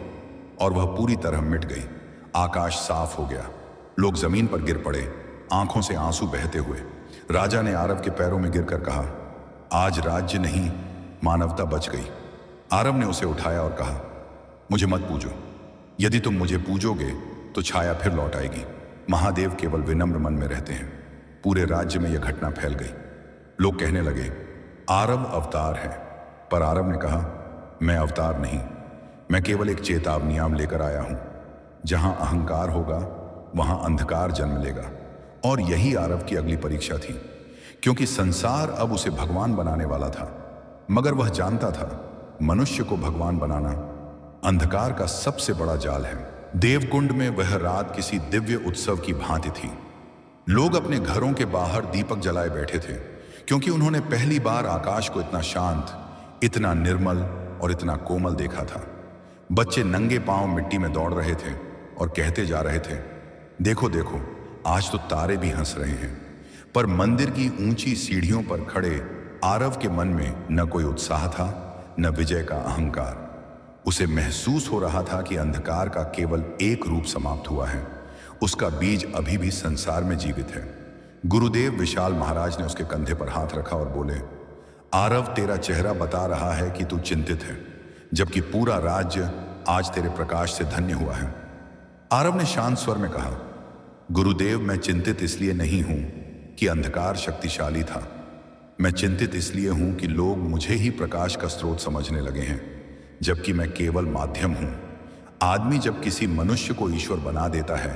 और वह पूरी तरह मिट गई। आकाश साफ हो गया। लोग जमीन पर गिर पड़े, आंखों से आंसू बहते हुए। राजा ने आरव के पैरों में गिरकर कहा, आज राज्य नहीं, मानवता बच गई। आरव ने उसे उठाया और कहा, मुझे मत पूजो। यदि तुम मुझे पूजोगे तो छाया फिर लौट आएगी। महादेव केवल विनम्र मन में रहते हैं। पूरे राज्य में यह घटना फैल गई। लोग कहने लगे, आरव अवतार है। पर आरव ने कहा, मैं अवतार नहीं, मैं केवल एक चेतावनी लेकर आया हूं। जहां अहंकार होगा, वहां अंधकार जन्म लेगा। और यही आरव की अगली परीक्षा थी, क्योंकि संसार अब उसे भगवान बनाने वाला था। मगर वह जानता था, मनुष्य को भगवान बनाना अंधकार का सबसे बड़ा जाल है। देवकुंड में वह रात किसी दिव्य उत्सव की भांति थी। लोग अपने घरों के बाहर दीपक जलाए बैठे थे, क्योंकि उन्होंने पहली बार आकाश को इतना शांत, इतना निर्मल और इतना कोमल देखा था। बच्चे नंगे पांव मिट्टी में दौड़ रहे थे और कहते जा रहे थे, देखो देखो, आज तो तारे भी हंस रहे हैं। पर मंदिर की ऊंची सीढ़ियों पर खड़े आरव के मन में न कोई उत्साह था, न विजय का अहंकार। उसे महसूस हो रहा था कि अंधकार का केवल एक रूप समाप्त हुआ है। उसका बीज अभी भी संसार में जीवित है। गुरुदेव विशाल महाराज ने उसके कंधे पर हाथ रखा और बोले, आरव, तेरा चेहरा बता रहा है कि तू चिंतित है, जबकि पूरा राज्य आज तेरे प्रकाश से धन्य हुआ है। आरव ने शांत स्वर में कहा, गुरुदेव, मैं चिंतित इसलिए नहीं हूं कि अंधकार शक्तिशाली था। मैं चिंतित इसलिए हूं कि लोग मुझे ही प्रकाश का स्रोत समझने लगे हैं, जबकि मैं केवल माध्यम हूं। आदमी जब किसी मनुष्य को ईश्वर बना देता है,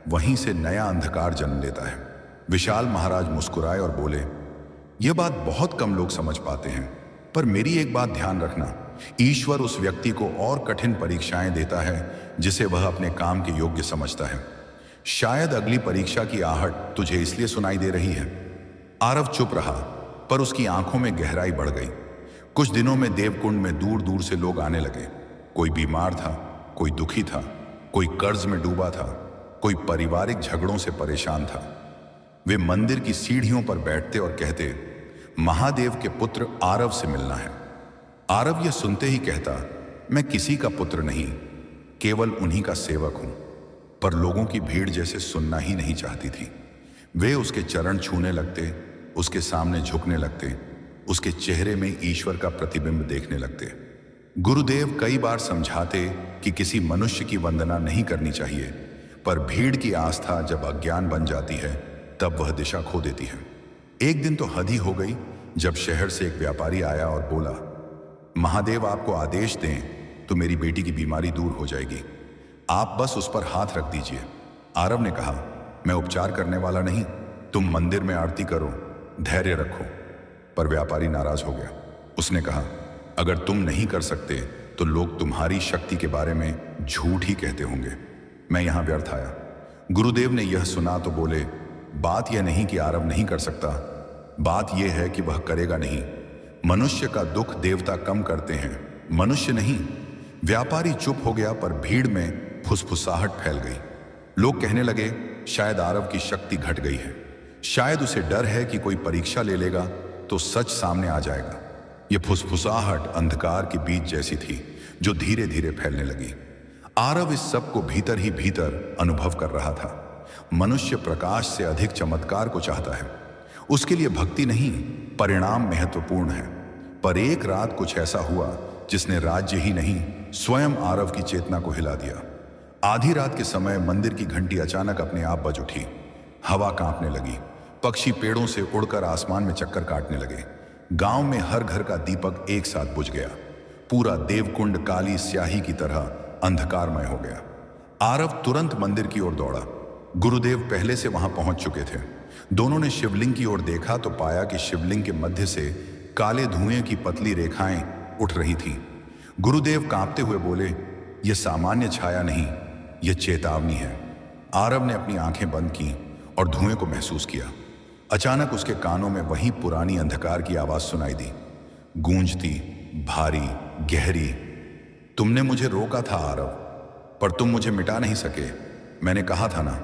वहीं से नया अंधकार जन्म लेता है। विशाल महाराज मुस्कुराए और बोले, यह बात बहुत कम लोग समझ पाते हैं, पर मेरी एक बात ध्यान रखना, ईश्वर उस व्यक्ति को और कठिन परीक्षाएं देता है जिसे वह अपने काम के योग्य समझता है। शायद अगली परीक्षा की आहट तुझे इसलिए सुनाई दे रही है। आरव चुप रहा, पर उसकी आंखों में गहराई बढ़ गई। कुछ दिनों में देवकुंड में दूर दूर से लोग आने लगे। कोई बीमार था, कोई दुखी था, कोई कर्ज में डूबा था, कोई पारिवारिक झगड़ों से परेशान था। वे मंदिर की सीढ़ियों पर बैठते और कहते, महादेव के पुत्र आरव से मिलना है। आरव यह सुनते ही कहता, मैं किसी का पुत्र नहीं, केवल उन्हीं का सेवक हूं। पर लोगों की भीड़ जैसे सुनना ही नहीं चाहती थी। वे उसके चरण छूने लगते, उसके सामने झुकने लगते, उसके चेहरे में ईश्वर का प्रतिबिंब देखने लगते। गुरुदेव कई बार समझाते कि किसी मनुष्य की वंदना नहीं करनी चाहिए, पर भीड़ की आस्था जब अज्ञान बन जाती है तब वह दिशा खो देती है। एक दिन तो हद ही हो गई जब शहर से एक व्यापारी आया और बोला, महादेव आपको आदेश दें तो मेरी बेटी की बीमारी दूर हो जाएगी, आप बस उस पर हाथ रख दीजिए। आरव ने कहा, मैं उपचार करने वाला नहीं, तुम मंदिर में आरती करो, धैर्य रखो। पर व्यापारी नाराज हो गया। उसने कहा, अगर तुम नहीं कर सकते तो लोग तुम्हारी शक्ति के बारे में झूठ ही कहते होंगे। मैं यहां व्यर्थ आया। गुरुदेव ने यह सुना तो बोले, बात यह नहीं कि आरव नहीं कर सकता, बात यह है कि वह करेगा नहीं। मनुष्य का दुख देवता कम करते हैं, मनुष्य नहीं। व्यापारी चुप हो गया, पर भीड़ में फुसफुसाहट फैल गई। लोग कहने लगे, शायद आरव की शक्ति घट गई है, शायद उसे डर है कि कोई परीक्षा ले लेगा तो सच सामने आ जाएगा। यह फुसफुसाहट अंधकार की बीज जैसी थी जो धीरे धीरे फैलने लगी। आरव इस सब को भीतर ही भीतर अनुभव कर रहा था। मनुष्य प्रकाश से अधिक चमत्कार को चाहता है। उसके लिए भक्ति नहीं, परिणाम महत्वपूर्ण है। पर एक रात कुछ ऐसा हुआ जिसने राज्य ही नहीं, स्वयं आरव की चेतना को हिला दिया। आधी रात के समय मंदिर की घंटी अचानक अपने आप बज उठी। हवा कांपने लगी, पक्षी पेड़ों से उड़कर आसमान में चक्कर काटने लगे। गांव में हर घर का दीपक एक साथ बुझ गया। पूरा देवकुंड काली स्याही की तरह अंधकारमय हो गया। आरव तुरंत मंदिर की ओर दौड़ा। गुरुदेव पहले से वहां पहुंच चुके थे। दोनों ने शिवलिंग की ओर देखा तो पाया कि शिवलिंग के मध्य से काले धुएं की पतली रेखाएं उठ रही थीं। गुरुदेव कांपते हुए बोले, यह सामान्य छाया नहीं, यह चेतावनी है। आरव ने अपनी आंखें बंद की और धुएं को महसूस किया। अचानक उसके कानों में वही पुरानी अंधकार की आवाज सुनाई दी, गूंजती, भारी, गहरी। तुमने मुझे रोका था आरव, पर तुम मुझे मिटा नहीं सके। मैंने कहा था ना,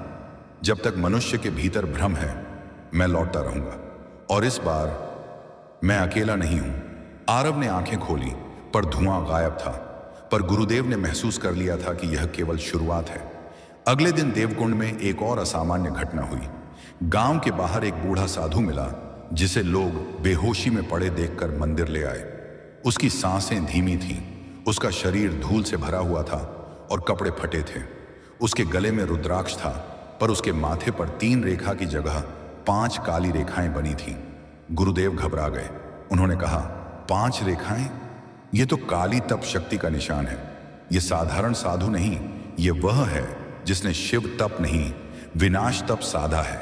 जब तक मनुष्य के भीतर भ्रम है मैं लौटता रहूंगा। और इस बार मैं अकेला नहीं हूं। आरव ने आंखें खोली, पर धुआं गायब था। पर गुरुदेव ने महसूस कर लिया था कि यह केवल शुरुआत है। अगले दिन देवकुंड में एक और असामान्य घटना हुई। गांव के बाहर एक बूढ़ा साधु मिला, जिसे लोग बेहोशी में पड़े देखकर मंदिर ले आए। उसकी सांसें धीमी थीं, उसका शरीर धूल से भरा हुआ था और कपड़े फटे थे। उसके गले में रुद्राक्ष था, पर उसके माथे पर 3 रेखा की जगह 5 काली रेखाएं बनी थीं। गुरुदेव घबरा गए। उन्होंने कहा, 5 रेखाएं? ये तो काली तप शक्ति का निशान है। ये साधारण साधु नहीं, ये वह है जिसने शिव तप नहीं, विनाश तप साधा है।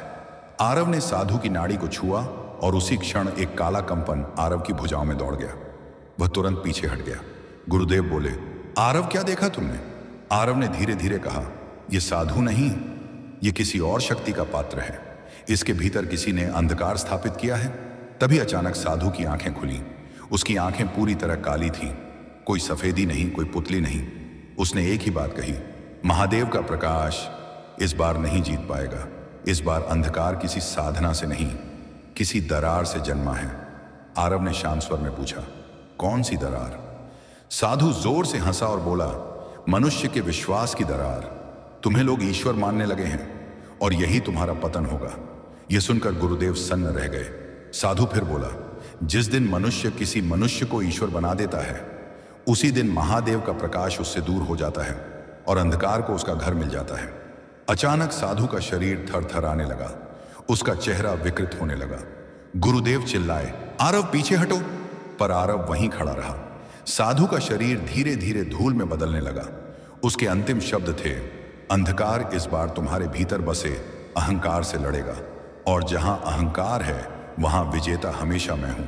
आरव ने साधु की नाड़ी को छुआ और उसी क्षण एक काला कंपन आरव की भुजाओं में दौड़ गया। वह तुरंत पीछे हट गया। गुरुदेव बोले, आरव क्या देखा तुमने? आरव ने धीरे धीरे कहा, यह साधु नहीं, यह किसी और शक्ति का पात्र है। इसके भीतर किसी ने अंधकार स्थापित किया है। तभी अचानक साधु की आंखें खुली। उसकी आंखें पूरी तरह काली थीं, कोई सफेदी नहीं, कोई पुतली नहीं। उसने एक ही बात कही, महादेव का प्रकाश इस बार नहीं जीत पाएगा। इस बार अंधकार किसी साधना से नहीं, किसी दरार से जन्मा है। आरव ने शांत स्वर में पूछा, कौन सी दरार? साधु जोर से हंसा और बोला, मनुष्य के विश्वास की दरार। तुम्हें लोग ईश्वर मानने लगे हैं और यही तुम्हारा पतन होगा। यह सुनकर गुरुदेव सन्न रह गए। साधु फिर बोला, जिस दिन मनुष्य किसी मनुष्य को ईश्वर बना देता है, उसी दिन महादेव का प्रकाश उससे दूर हो जाता है और अंधकार को उसका घर मिल जाता है। अचानक साधु का शरीर थरथराने लगा। उसका चेहरा विकृत होने लगा। गुरुदेव चिल्लाए, आरव पीछे हटो, पर आरव वहीं खड़ा रहा। साधु का शरीर धीरे धीरे धूल में बदलने लगा। उसके अंतिम शब्द थे, अंधकार इस बार तुम्हारे भीतर बसे अहंकार से लड़ेगा, और जहां अहंकार है वहां विजेता हमेशा मैं हूं।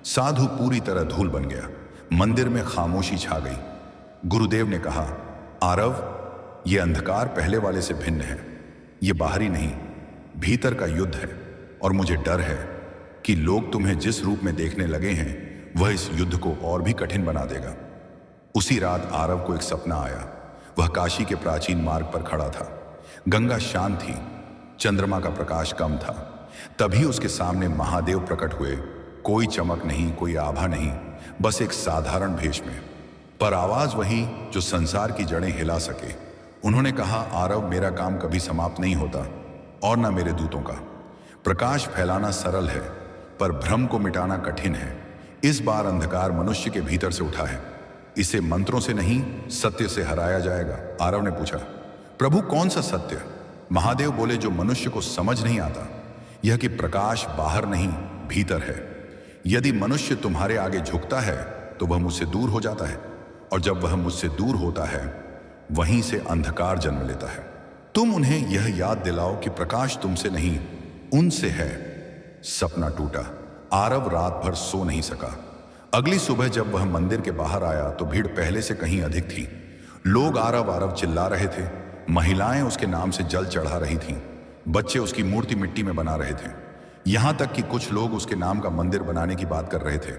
साधु पूरी तरह धूल बन गया। मंदिर में खामोशी छा गई। गुरुदेव ने कहा, आरव, यह अंधकार पहले वाले से भिन्न है। यह बाहरी नहीं, भीतर का युद्ध है, और मुझे डर है कि लोग तुम्हें जिस रूप में देखने लगे हैं वह इस युद्ध को और भी कठिन बना देगा। उसी रात आरव को एक सपना आया। वह काशी के प्राचीन मार्ग पर खड़ा था। गंगा शांत थी, चंद्रमा का प्रकाश कम था। तभी उसके सामने महादेव प्रकट हुए। कोई चमक नहीं, कोई आभा नहीं, बस एक साधारण भेष में, पर आवाज वही जो संसार की जड़ें हिला सके। उन्होंने कहा, आरव, मेरा काम कभी समाप्त नहीं होता, और न मेरे दूतों का। प्रकाश फैलाना सरल है, पर भ्रम को मिटाना कठिन है। इस बार अंधकार मनुष्य के भीतर से उठा है। इसे मंत्रों से नहीं, सत्य से हराया जाएगा। आरव ने पूछा, प्रभु, कौन सा सत्य? महादेव बोले, जो मनुष्य को समझ नहीं आता, यह कि प्रकाश बाहर नहीं, भीतर है। यदि मनुष्य तुम्हारे आगे झुकता है तो वह मुझसे दूर हो जाता है, और जब वह मुझसे दूर होता है वहीं से अंधकार जन्म लेता है। तुम उन्हें यह याद दिलाओ कि प्रकाश तुमसे नहीं, उनसे है। सपना टूटा। आरव रात भर सो नहीं सका। अगली सुबह जब वह मंदिर के बाहर आया तो भीड़ पहले से कहीं अधिक थी। लोग आरव आरव चिल्ला रहे थे। महिलाएं उसके नाम से जल चढ़ा रही थीं। बच्चे उसकी मूर्ति मिट्टी में बना रहे थे। यहां तक कि कुछ लोग उसके नाम का मंदिर बनाने की बात कर रहे थे।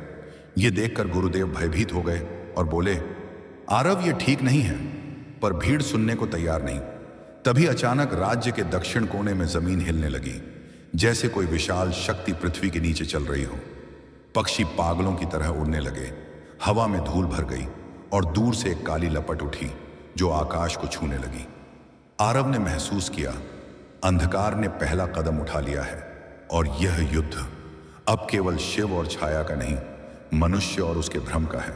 यह देखकर गुरुदेव भयभीत हो गए और बोले, आरव, यह ठीक नहीं है। पर भीड़ सुनने को तैयार नहीं। तभी अचानक राज्य के दक्षिण कोने में जमीन हिलने लगी, जैसे कोई विशाल शक्ति पृथ्वी के नीचे चल रही हो। पक्षी पागलों की तरह उड़ने लगे। हवा में धूल भर गई और दूर से एक काली लपट उठी जो आकाश को छूने लगी। आरव ने महसूस किया, अंधकार ने पहला कदम उठा लिया है, और यह युद्ध अब केवल शिव और छाया का नहीं, मनुष्य और उसके भ्रम का है।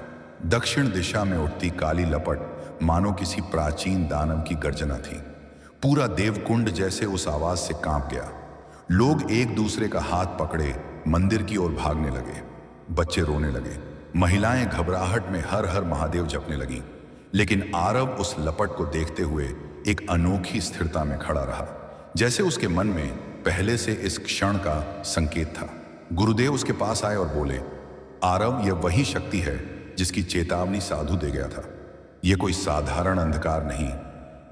दक्षिण दिशा में उठती काली लपट मानो किसी प्राचीन दानव की गर्जना थी। पूरा देवकुंड जैसे उस आवाज से कांप गया। लोग एक दूसरे का हाथ पकड़े मंदिर की ओर भागने लगे। बच्चे रोने लगे। महिलाएं घबराहट में हर हर महादेव जपने लगीं। लेकिन आरव उस लपट को देखते हुए एक अनोखी स्थिरता में खड़ा रहा, जैसे उसके मन में पहले से इस क्षण का संकेत था। गुरुदेव उसके पास आए और बोले, आरव, यह वही शक्ति है जिसकी चेतावनी साधु दे गया था। यह कोई साधारण अंधकार नहीं,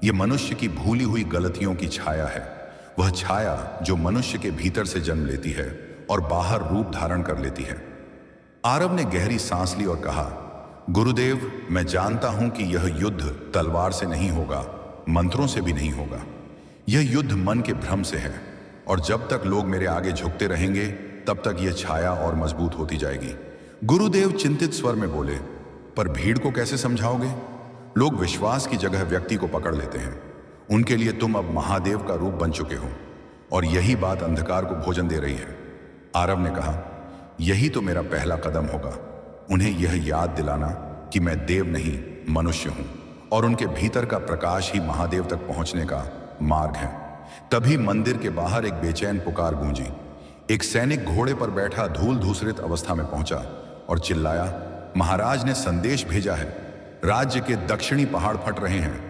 यह मनुष्य की भूली हुई गलतियों की छाया है। वह छाया जो मनुष्य के भीतर से जन्म लेती है और बाहर रूप धारण कर लेती है। आरव ने गहरी सांस ली और कहा, गुरुदेव, मैं जानता हूं कि यह युद्ध तलवार से नहीं होगा, मंत्रों से भी नहीं होगा। यह युद्ध मन के भ्रम से है, और जब तक लोग मेरे आगे झुकते रहेंगे तब तक यह छाया और मजबूत होती जाएगी। गुरुदेव चिंतित स्वर में बोले, पर भीड़ को कैसे समझाओगे? लोग विश्वास की जगह व्यक्ति को पकड़ लेते हैं। उनके लिए तुम अब महादेव का रूप बन चुके हो, और यही बात अंधकार को भोजन दे रही है। आरव ने कहा, यही तो मेरा पहला कदम होगा, उन्हें यह याद दिलाना कि मैं देव नहीं, मनुष्य हूं, और उनके भीतर का प्रकाश ही महादेव तक पहुंचने का मार्ग है। तभी मंदिर के बाहर एक बेचैन पुकार गूंजी। एक सैनिक घोड़े पर बैठा धूल धूसरित अवस्था में पहुंचा और चिल्लाया, महाराज ने संदेश भेजा है। राज्य के दक्षिणी पहाड़ फट रहे हैं।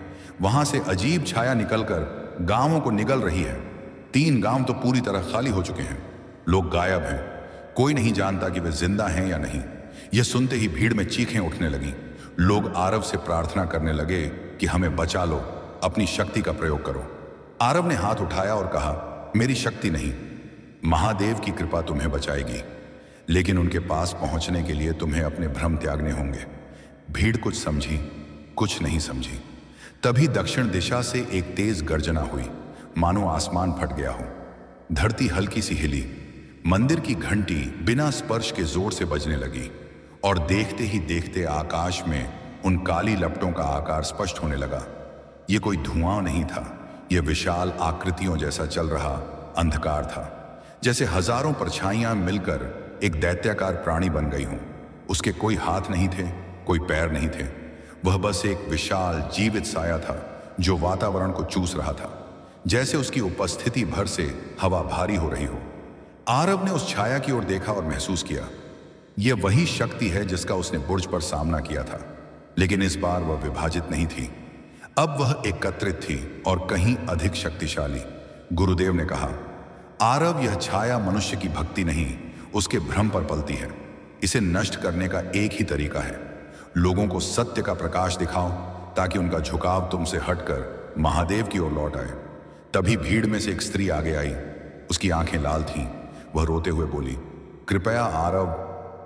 वहां से अजीब छाया निकलकर गांवों को निगल रही है। 3 गांव तो पूरी तरह खाली हो चुके हैं। लोग गायब हैं। कोई नहीं जानता कि वे जिंदा हैं या नहीं। यह सुनते ही भीड़ में चीखें उठने लगीं। लोग आरव से प्रार्थना करने लगे कि हमें बचा लो, अपनी शक्ति का प्रयोग करो। आरव ने हाथ उठाया और कहा, मेरी शक्ति नहीं, महादेव की कृपा तुम्हें बचाएगी, लेकिन उनके पास पहुंचने के लिए तुम्हें अपने भ्रम त्यागने होंगे। भीड़ कुछ समझी, कुछ नहीं समझी। तभी दक्षिण दिशा से एक तेज गर्जना हुई, मानो आसमान फट गया हो। धरती हल्की सी हिली। मंदिर की घंटी बिना स्पर्श के जोर से बजने लगी, और देखते ही देखते आकाश में उन काली लपटों का आकार स्पष्ट होने लगा। ये कोई धुआं नहीं था, यह विशाल आकृतियों जैसा चल रहा अंधकार था, जैसे हजारों परछाइयां मिलकर एक दैत्याकार प्राणी बन गई हों। उसके कोई हाथ नहीं थे, कोई पैर नहीं थे। वह बस एक विशाल जीवित साया था जो वातावरण को चूस रहा था। जैसे उसकी उपस्थिति भर से हवा भारी हो रही हो। आरव ने उस छाया की ओर देखा और महसूस किया, यह वही शक्ति है जिसका उसने बुर्ज पर सामना किया था, लेकिन इस बार वह विभाजित नहीं थी। अब वह एकत्रित थी और कहीं अधिक शक्तिशाली। गुरुदेव ने कहा, आरव, यह छाया मनुष्य की भक्ति नहीं, उसके भ्रम पर पलती है। इसे नष्ट करने का एक ही तरीका है, लोगों को सत्य का प्रकाश दिखाओ ताकि उनका झुकाव तुमसे हटकर महादेव की ओर लौट आए। तभी भीड़ में से एक स्त्री आगे आई। उसकी आंखें लाल थीं। वह रोते हुए बोली, कृपया आरव,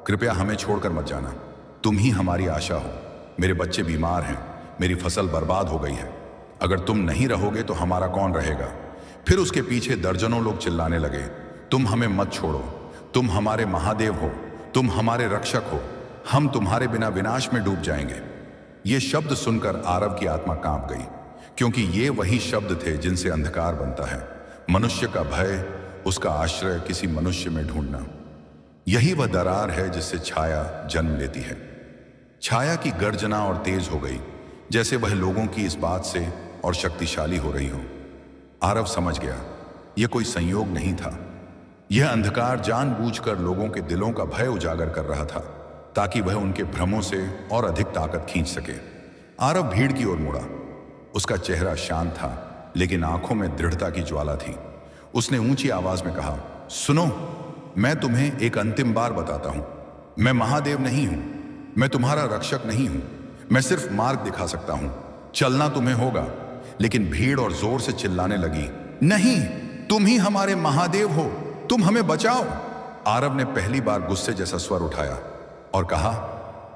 कृपया हमें छोड़कर मत जाना। तुम ही हमारी आशा हो। मेरे बच्चे बीमार हैं, मेरी फसल बर्बाद हो गई है। अगर तुम नहीं रहोगे तो हमारा कौन रहेगा? फिर उसके पीछे दर्जनों लोग चिल्लाने लगे, तुम हमें मत छोड़ो, तुम हमारे महादेव हो, तुम हमारे रक्षक हो, हम तुम्हारे बिना विनाश में डूब जाएंगे। ये शब्द सुनकर आरव की आत्मा कांप गई, क्योंकि ये वही शब्द थे जिनसे अंधकार बनता है। मनुष्य का भय, उसका आश्रय किसी मनुष्य में ढूंढना, यही वह दरार है जिससे छाया जन्म लेती है। छाया की गर्जना और तेज हो गई, जैसे वह लोगों की इस बात से और शक्तिशाली हो रही हो। आरव समझ गया, यह कोई संयोग नहीं था। यह अंधकार जानबूझकर लोगों के दिलों का भय उजागर कर रहा था, ताकि वह उनके भ्रमों से और अधिक ताकत खींच सके। आरव भीड़ की ओर मुड़ा। उसका चेहरा शांत था, लेकिन आंखों में दृढ़ता की ज्वाला थी। उसने ऊंची आवाज में कहा, सुनो, मैं तुम्हें एक अंतिम बार बताता हूं। मैं महादेव नहीं हूं, मैं तुम्हारा रक्षक नहीं हूं, मैं सिर्फ मार्ग दिखा सकता हूं। चलना तुम्हें होगा। लेकिन भीड़ और जोर से चिल्लाने लगी, नहीं, तुम ही हमारे महादेव हो, तुम हमें बचाओ। आरव ने पहली बार गुस्से जैसा स्वर उठाया और कहा,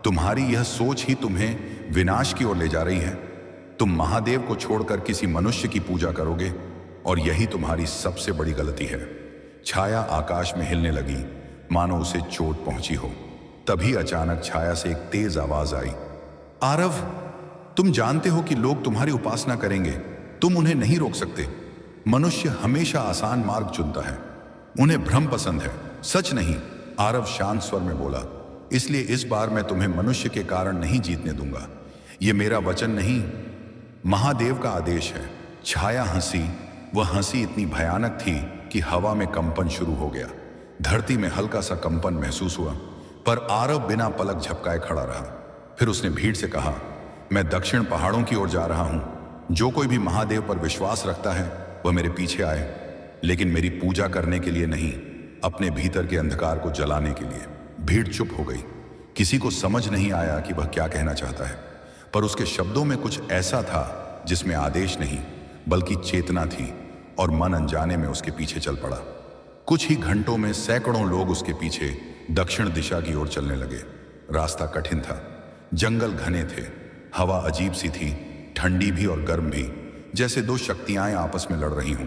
तुम्हारी यह सोच ही तुम्हें विनाश की ओर ले जा रही है। तुम महादेव को छोड़कर किसी मनुष्य की पूजा करोगे, और यही तुम्हारी सबसे बड़ी गलती है। छाया आकाश में हिलने लगी, मानो उसे चोट पहुंची हो। तभी अचानक छाया से एक तेज आवाज आई, आरव, तुम जानते हो कि लोग तुम्हारी उपासना करेंगे, तुम उन्हें नहीं रोक सकते। मनुष्य हमेशा आसान मार्ग चुनता है, उन्हें भ्रम पसंद है, सच नहीं। आरव शांत स्वर में बोला, इसलिए इस बार मैं तुम्हें मनुष्य के कारण नहीं जीतने दूंगा। यह मेरा वचन नहीं, महादेव का आदेश है। छाया हंसी। वह हंसी इतनी भयानक थी कि हवा में कंपन शुरू हो गया। धरती में हल्का सा कंपन महसूस हुआ, पर आरव बिना पलक झपकाए खड़ा रहा। फिर उसने भीड़ से कहा, मैं दक्षिण पहाड़ों की ओर जा रहा हूं। जो कोई भी महादेव पर विश्वास रखता है वह मेरे पीछे आए, लेकिन मेरी पूजा करने के लिए नहीं, अपने भीतर के अंधकार को जलाने के लिए। भीड़ चुप हो गई। किसी को समझ नहीं आया कि वह क्या कहना चाहता है, पर उसके शब्दों में कुछ ऐसा था जिसमें आदेश नहीं बल्कि चेतना थी, और मन अनजाने में उसके पीछे चल पड़ा। कुछ ही घंटों में सैकड़ों लोग उसके पीछे दक्षिण दिशा की ओर चलने लगे। रास्ता कठिन था, जंगल घने थे, हवा अजीब सी थी, ठंडी भी और गर्म भी, जैसे दो शक्तियां आपस में लड़ रही हों।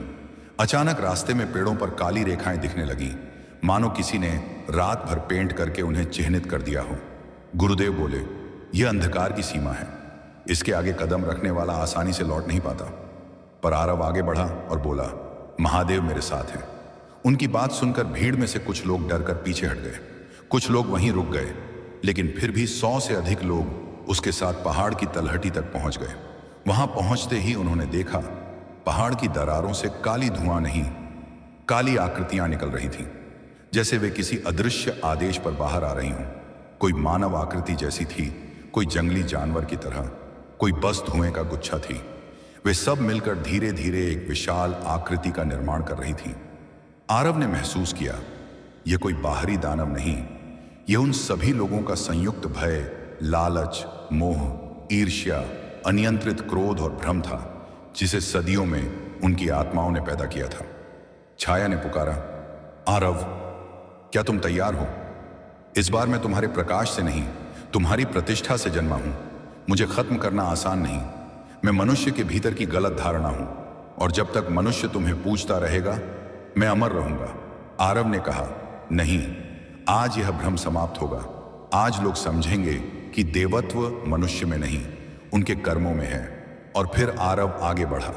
अचानक रास्ते में पेड़ों पर काली रेखाएं दिखने लगी, मानो किसी ने रात भर पेंट करके उन्हें चिह्नित कर दिया हो। गुरुदेव बोले, यह अंधकार की सीमा है, इसके आगे कदम रखने वाला आसानी से लौट नहीं पाता। पर आरव आगे बढ़ा और बोला, महादेव मेरे साथ हैं। उनकी बात सुनकर भीड़ में से कुछ लोग डरकर पीछे हट गए, कुछ लोग वहीं रुक गए, लेकिन फिर भी 100 से अधिक लोग उसके साथ पहाड़ की तलहटी तक पहुंच गए। वहां पहुंचते ही उन्होंने देखा, पहाड़ की दरारों से काली धुआं नहीं, काली आकृतियां निकल रही थीं, जैसे वे किसी अदृश्य आदेश पर बाहर आ रही हों। कोई मानव आकृति जैसी थी, कोई जंगली जानवर की तरह, कोई बस धुएं का गुच्छा थी। वे सब मिलकर धीरे धीरे एक विशाल आकृति का निर्माण कर रही थीं। आरव ने महसूस किया, यह कोई बाहरी दानव नहीं, यह उन सभी लोगों का संयुक्त भय, लालच, मोह, ईर्ष्या, अनियंत्रित क्रोध और भ्रम था, जिसे सदियों में उनकी आत्माओं ने पैदा किया था। छाया ने पुकारा, आरव, क्या तुम तैयार हो? इस बार मैं तुम्हारे प्रकाश से नहीं, तुम्हारी प्रतिष्ठा से जन्मा हूं। मुझे खत्म करना आसान नहीं। मैं मनुष्य के भीतर की गलत धारणा हूं, और जब तक मनुष्य तुम्हें पूछता रहेगा, मैं अमर रहूंगा। आरव ने कहा, नहीं, आज यह भ्रम समाप्त होगा। आज लोग समझेंगे कि देवत्व मनुष्य में नहीं, उनके कर्मों में है। और फिर आरव आगे बढ़ा।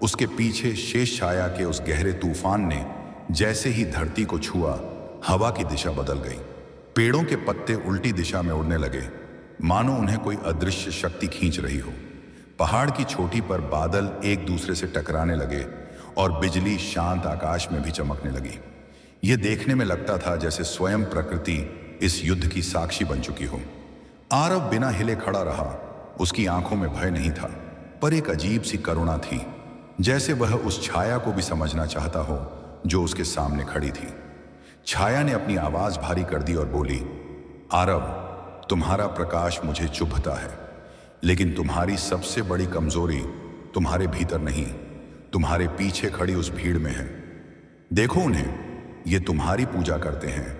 उसके पीछे शेष छाया के उस गहरे तूफान ने जैसे ही धरती को छुआ, हवा की दिशा बदल गई। पेड़ों के पत्ते उल्टी दिशा में उड़ने लगे, मानो उन्हें कोई अदृश्य शक्ति खींच रही हो। पहाड़ की चोटी पर बादल एक दूसरे से टकराने लगे और बिजली शांत आकाश में भी चमकने लगी। यह देखने में लगता था जैसे स्वयं प्रकृति इस युद्ध की साक्षी बन चुकी हो। आरव बिना हिले खड़ा रहा। उसकी आंखों में भय नहीं था, पर एक अजीब सी करुणा थी, जैसे वह उस छाया को भी समझना चाहता हो जो उसके सामने खड़ी थी। छाया ने अपनी आवाज भारी कर दी और बोली, आरव, तुम्हारा प्रकाश मुझे चुभता है, लेकिन तुम्हारी सबसे बड़ी कमजोरी तुम्हारे भीतर नहीं, तुम्हारे पीछे खड़ी उस भीड़ में है। देखो उन्हें, ये तुम्हारी पूजा करते हैं,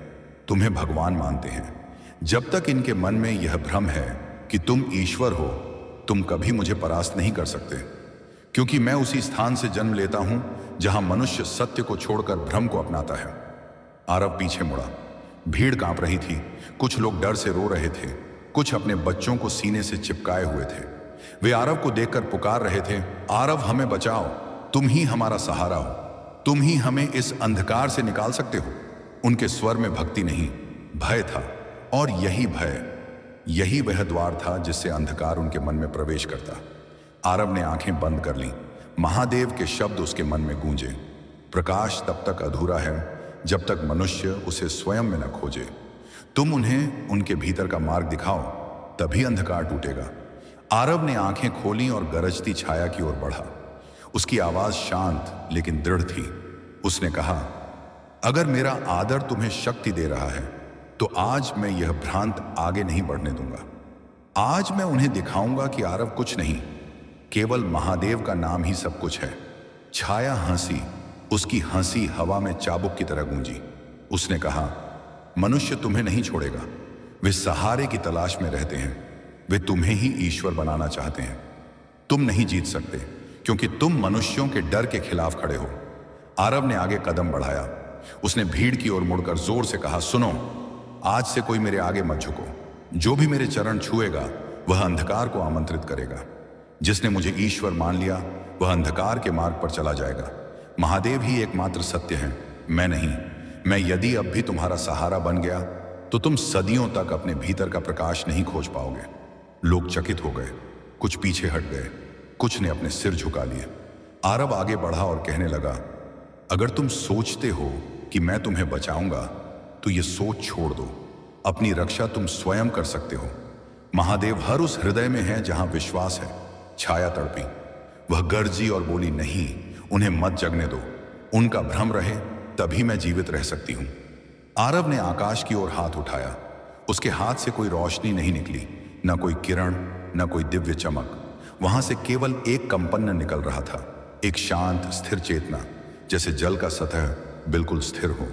तुम्हें भगवान मानते हैं। जब तक इनके मन में यह भ्रम है कि तुम ईश्वर हो, तुम कभी मुझे परास्त नहीं कर सकते, क्योंकि मैं उसी स्थान से जन्म लेता हूं जहां मनुष्य सत्य को छोड़कर भ्रम को अपनाता है। आरव पीछे मुड़ा। भीड़ कांप रही थी। कुछ लोग डर से रो रहे थे, कुछ अपने बच्चों को सीने से चिपकाए हुए थे। वे आरव को देखकर पुकार रहे थे, आरव हमें बचाओ, तुम ही हमारा सहारा हो, तुम ही हमें इस अंधकार से निकाल सकते हो। उनके स्वर में भक्ति नहीं, भय था, और यही वह द्वार था जिससे अंधकार उनके मन में प्रवेश करता। आरव ने आंखें बंद कर लीं। महादेव के शब्द उसके मन में गूंजे, प्रकाश तब तक अधूरा है जब तक मनुष्य उसे स्वयं में न खोजे। तुम उन्हें उनके भीतर का मार्ग दिखाओ, तभी अंधकार टूटेगा। आरव ने आंखें खोलीं और गरजती छाया की ओर बढ़ा। उसकी आवाज शांत लेकिन दृढ़ थी। उसने कहा, अगर मेरा आदर तुम्हें शक्ति दे रहा है, तो आज मैं यह भ्रांत आगे नहीं बढ़ने दूंगा। आज मैं उन्हें दिखाऊंगा कि आरव कुछ नहीं, केवल महादेव का नाम ही सब कुछ है। छाया हंसी, उसकी हंसी हवा में चाबुक की तरह गूंजी। उसने कहा, मनुष्य तुम्हें नहीं छोड़ेगा। वे सहारे की तलाश में रहते हैं, वे तुम्हें ही ईश्वर बनाना चाहते हैं। तुम नहीं जीत सकते, क्योंकि तुम मनुष्यों के डर के खिलाफ खड़े हो। आरव ने आगे कदम बढ़ाया। उसने भीड़ की ओर मुड़कर जोर से कहा, सुनो, आज से कोई मेरे आगे मत झुको। जो भी मेरे चरण छुएगा वह अंधकार को आमंत्रित करेगा। जिसने मुझे ईश्वर मान लिया वह अंधकार के मार्ग पर चला जाएगा। महादेव ही एकमात्र सत्य है, मैं नहीं। मैं यदि अब भी तुम्हारा सहारा बन गया तो तुम सदियों तक अपने भीतर का प्रकाश नहीं खोज पाओगे। लोग चकित हो गए, कुछ पीछे हट गए, कुछ ने अपने सिर झुका लिए। आरव आगे बढ़ा और कहने लगा, अगर तुम सोचते हो कि मैं तुम्हें बचाऊंगा तो ये सोच छोड़ दो। अपनी रक्षा तुम स्वयं कर सकते हो। महादेव हर उस हृदय में है जहां विश्वास है। छाया तड़पी। वह गरजी और बोली, नहीं, उन्हें मत जगने दो। उनका भ्रम रहे तभी मैं जीवित रह सकती हूं। आरव ने आकाश की ओर हाथ उठाया। उसके हाथ से कोई रोशनी नहीं निकली, न कोई किरण, न कोई दिव्य चमक। वहां से केवल एक कंपन निकल रहा था, एक शांत स्थिर चेतना, जैसे जल का सतह बिल्कुल स्थिर हो।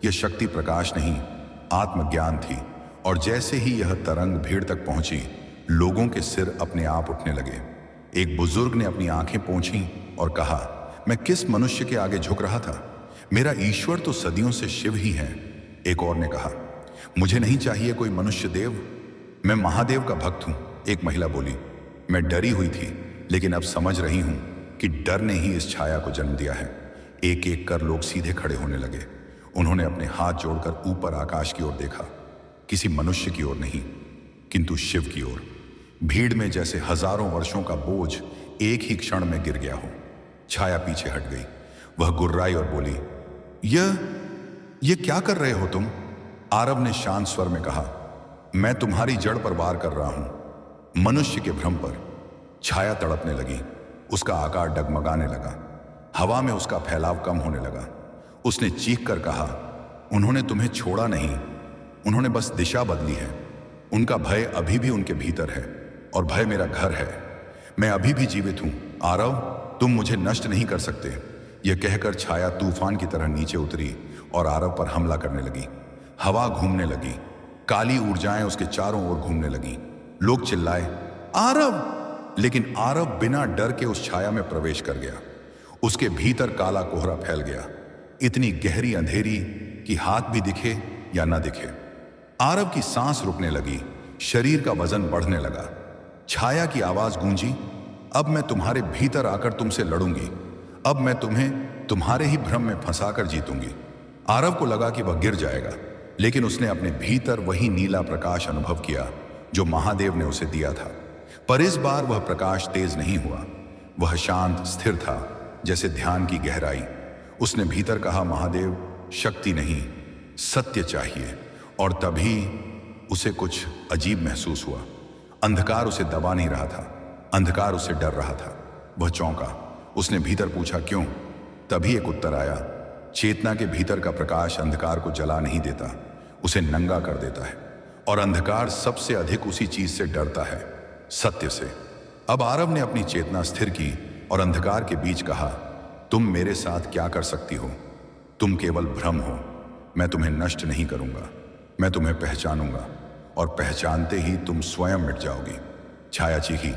यह शक्ति प्रकाश नहीं, आत्मज्ञान थी। और जैसे ही यह तरंग भीड़ तक पहुंची, लोगों के सिर अपने आप उठने लगे। एक बुजुर्ग ने अपनी आंखें पोंछीं और कहा, मैं किस मनुष्य के आगे झुक रहा था? मेरा ईश्वर तो सदियों से शिव ही है। एक और ने कहा, मुझे नहीं चाहिए कोई मनुष्य देव, मैं महादेव का भक्त हूं। एक महिला बोली, मैं डरी हुई थी, लेकिन अब समझ रही हूं कि डर ने ही इस छाया को जन्म दिया है। एक एक कर लोग सीधे खड़े होने लगे। उन्होंने अपने हाथ जोड़कर ऊपर आकाश की ओर देखा, किसी मनुष्य की ओर नहीं, किंतु शिव की ओर। भीड़ में जैसे हजारों वर्षों का बोझ एक ही क्षण में गिर गया हो। छाया पीछे हट गई। वह गुर्राई और बोली, ये क्या कर रहे हो तुम? आरव ने शांत स्वर में कहा, मैं तुम्हारी जड़ पर वार कर रहा हूं, मनुष्य के भ्रम पर। छाया तड़पने लगी, उसका आकार डगमगाने लगा, हवा में उसका फैलाव कम होने लगा। उसने चीख कर कहा, उन्होंने तुम्हें छोड़ा नहीं, उन्होंने बस दिशा बदली है। उनका भय अभी भी उनके भीतर है, और भय मेरा घर है। मैं अभी भी जीवित हूं। आरव, तुम मुझे नष्ट नहीं कर सकते। यह कहकर छाया तूफान की तरह नीचे उतरी और आरव पर हमला करने लगी। हवा घूमने लगी, काली ऊर्जाएं उसके चारों ओर घूमने लगी। लोग चिल्लाए, आरव! लेकिन आरव बिना डर के उस छाया में प्रवेश कर गया। उसके भीतर काला कोहरा फैल गया, इतनी गहरी अंधेरी कि हाथ भी दिखे या न दिखे। आरव की सांस रुकने लगी, शरीर का वजन बढ़ने लगा। छाया की आवाज गूंजी, अब मैं तुम्हारे भीतर आकर तुमसे लड़ूंगी। अब मैं तुम्हें तुम्हारे ही भ्रम में फंसाकर जीतूंगी। आरव को लगा कि वह गिर जाएगा, लेकिन उसने अपने भीतर वही नीला प्रकाश अनुभव किया जो महादेव ने उसे दिया था। पर इस बार वह प्रकाश तेज नहीं हुआ, वह शांत स्थिर था, जैसे ध्यान की गहराई। उसने भीतर कहा, महादेव, शक्ति नहीं, सत्य चाहिए। और तभी उसे कुछ अजीब महसूस हुआ। अंधकार उसे दबा नहीं रहा था, अंधकार उसे डर रहा था। वह चौंका। उसने भीतर पूछा, क्यों? तभी एक उत्तर आया, चेतना के भीतर का प्रकाश अंधकार को जला नहीं देता, उसे नंगा कर देता है। और अंधकार सबसे अधिक उसी चीज से डरता है, सत्य से। अब आरव ने अपनी चेतना स्थिर की और अंधकार के बीच कहा, तुम मेरे साथ क्या कर सकती हो? तुम केवल भ्रम हो। मैं तुम्हें नष्ट नहीं करूंगा, मैं तुम्हें पहचानूंगा, और पहचानते ही तुम स्वयं मिट जाओगी। छाया चीखी,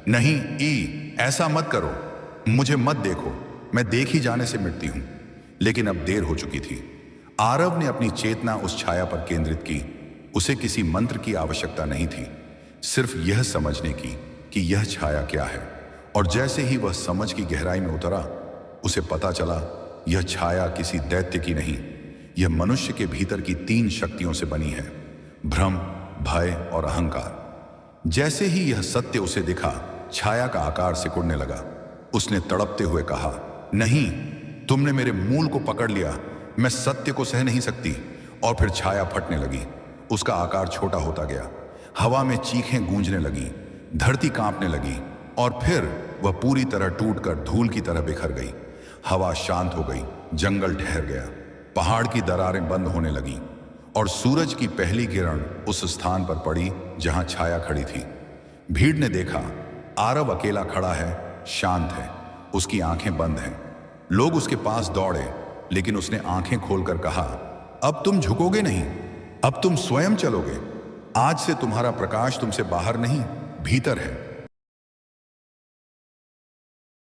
नहीं ई, ऐसा मत करो, मुझे मत देखो, मैं देख ही जाने से मिटती हूं। लेकिन अब देर हो चुकी थी। आरव ने अपनी चेतना उस छाया पर केंद्रित की। उसे किसी मंत्र की आवश्यकता नहीं थी, सिर्फ यह समझने की कि यह छाया क्या है। और जैसे ही वह समझ की गहराई में उतरा, उसे पता चला यह छाया किसी दैत्य की नहीं, यह मनुष्य के भीतर की 3 शक्तियों से बनी है, भ्रम, भय और अहंकार। जैसे ही यह सत्य उसे दिखा, छाया का आकार सिकुड़ने लगा। उसने तड़पते हुए कहा, नहीं, तुमने मेरे मूल को पकड़ लिया, मैं सत्य को सह नहीं सकती। और फिर छाया फटने लगी, उसका आकार छोटा होता गया, हवा में चीखें गूंजने लगी, धरती कांपने लगी, और फिर वह पूरी तरह टूटकर धूल की तरह बिखर गई। हवा शांत हो गई, जंगल ठहर गया, पहाड़ की दरारें बंद होने लगीं, और सूरज की पहली किरण उस स्थान पर पड़ी जहां छाया खड़ी थी। भीड़ ने देखा, आरव अकेला खड़ा है, शांत है, उसकी आंखें बंद हैं। लोग उसके पास दौड़े, लेकिन उसने आंखें खोलकर कहा, अब तुम झुकोगे नहीं, अब तुम स्वयं चलोगे। आज से तुम्हारा प्रकाश तुमसे बाहर नहीं, भीतर है।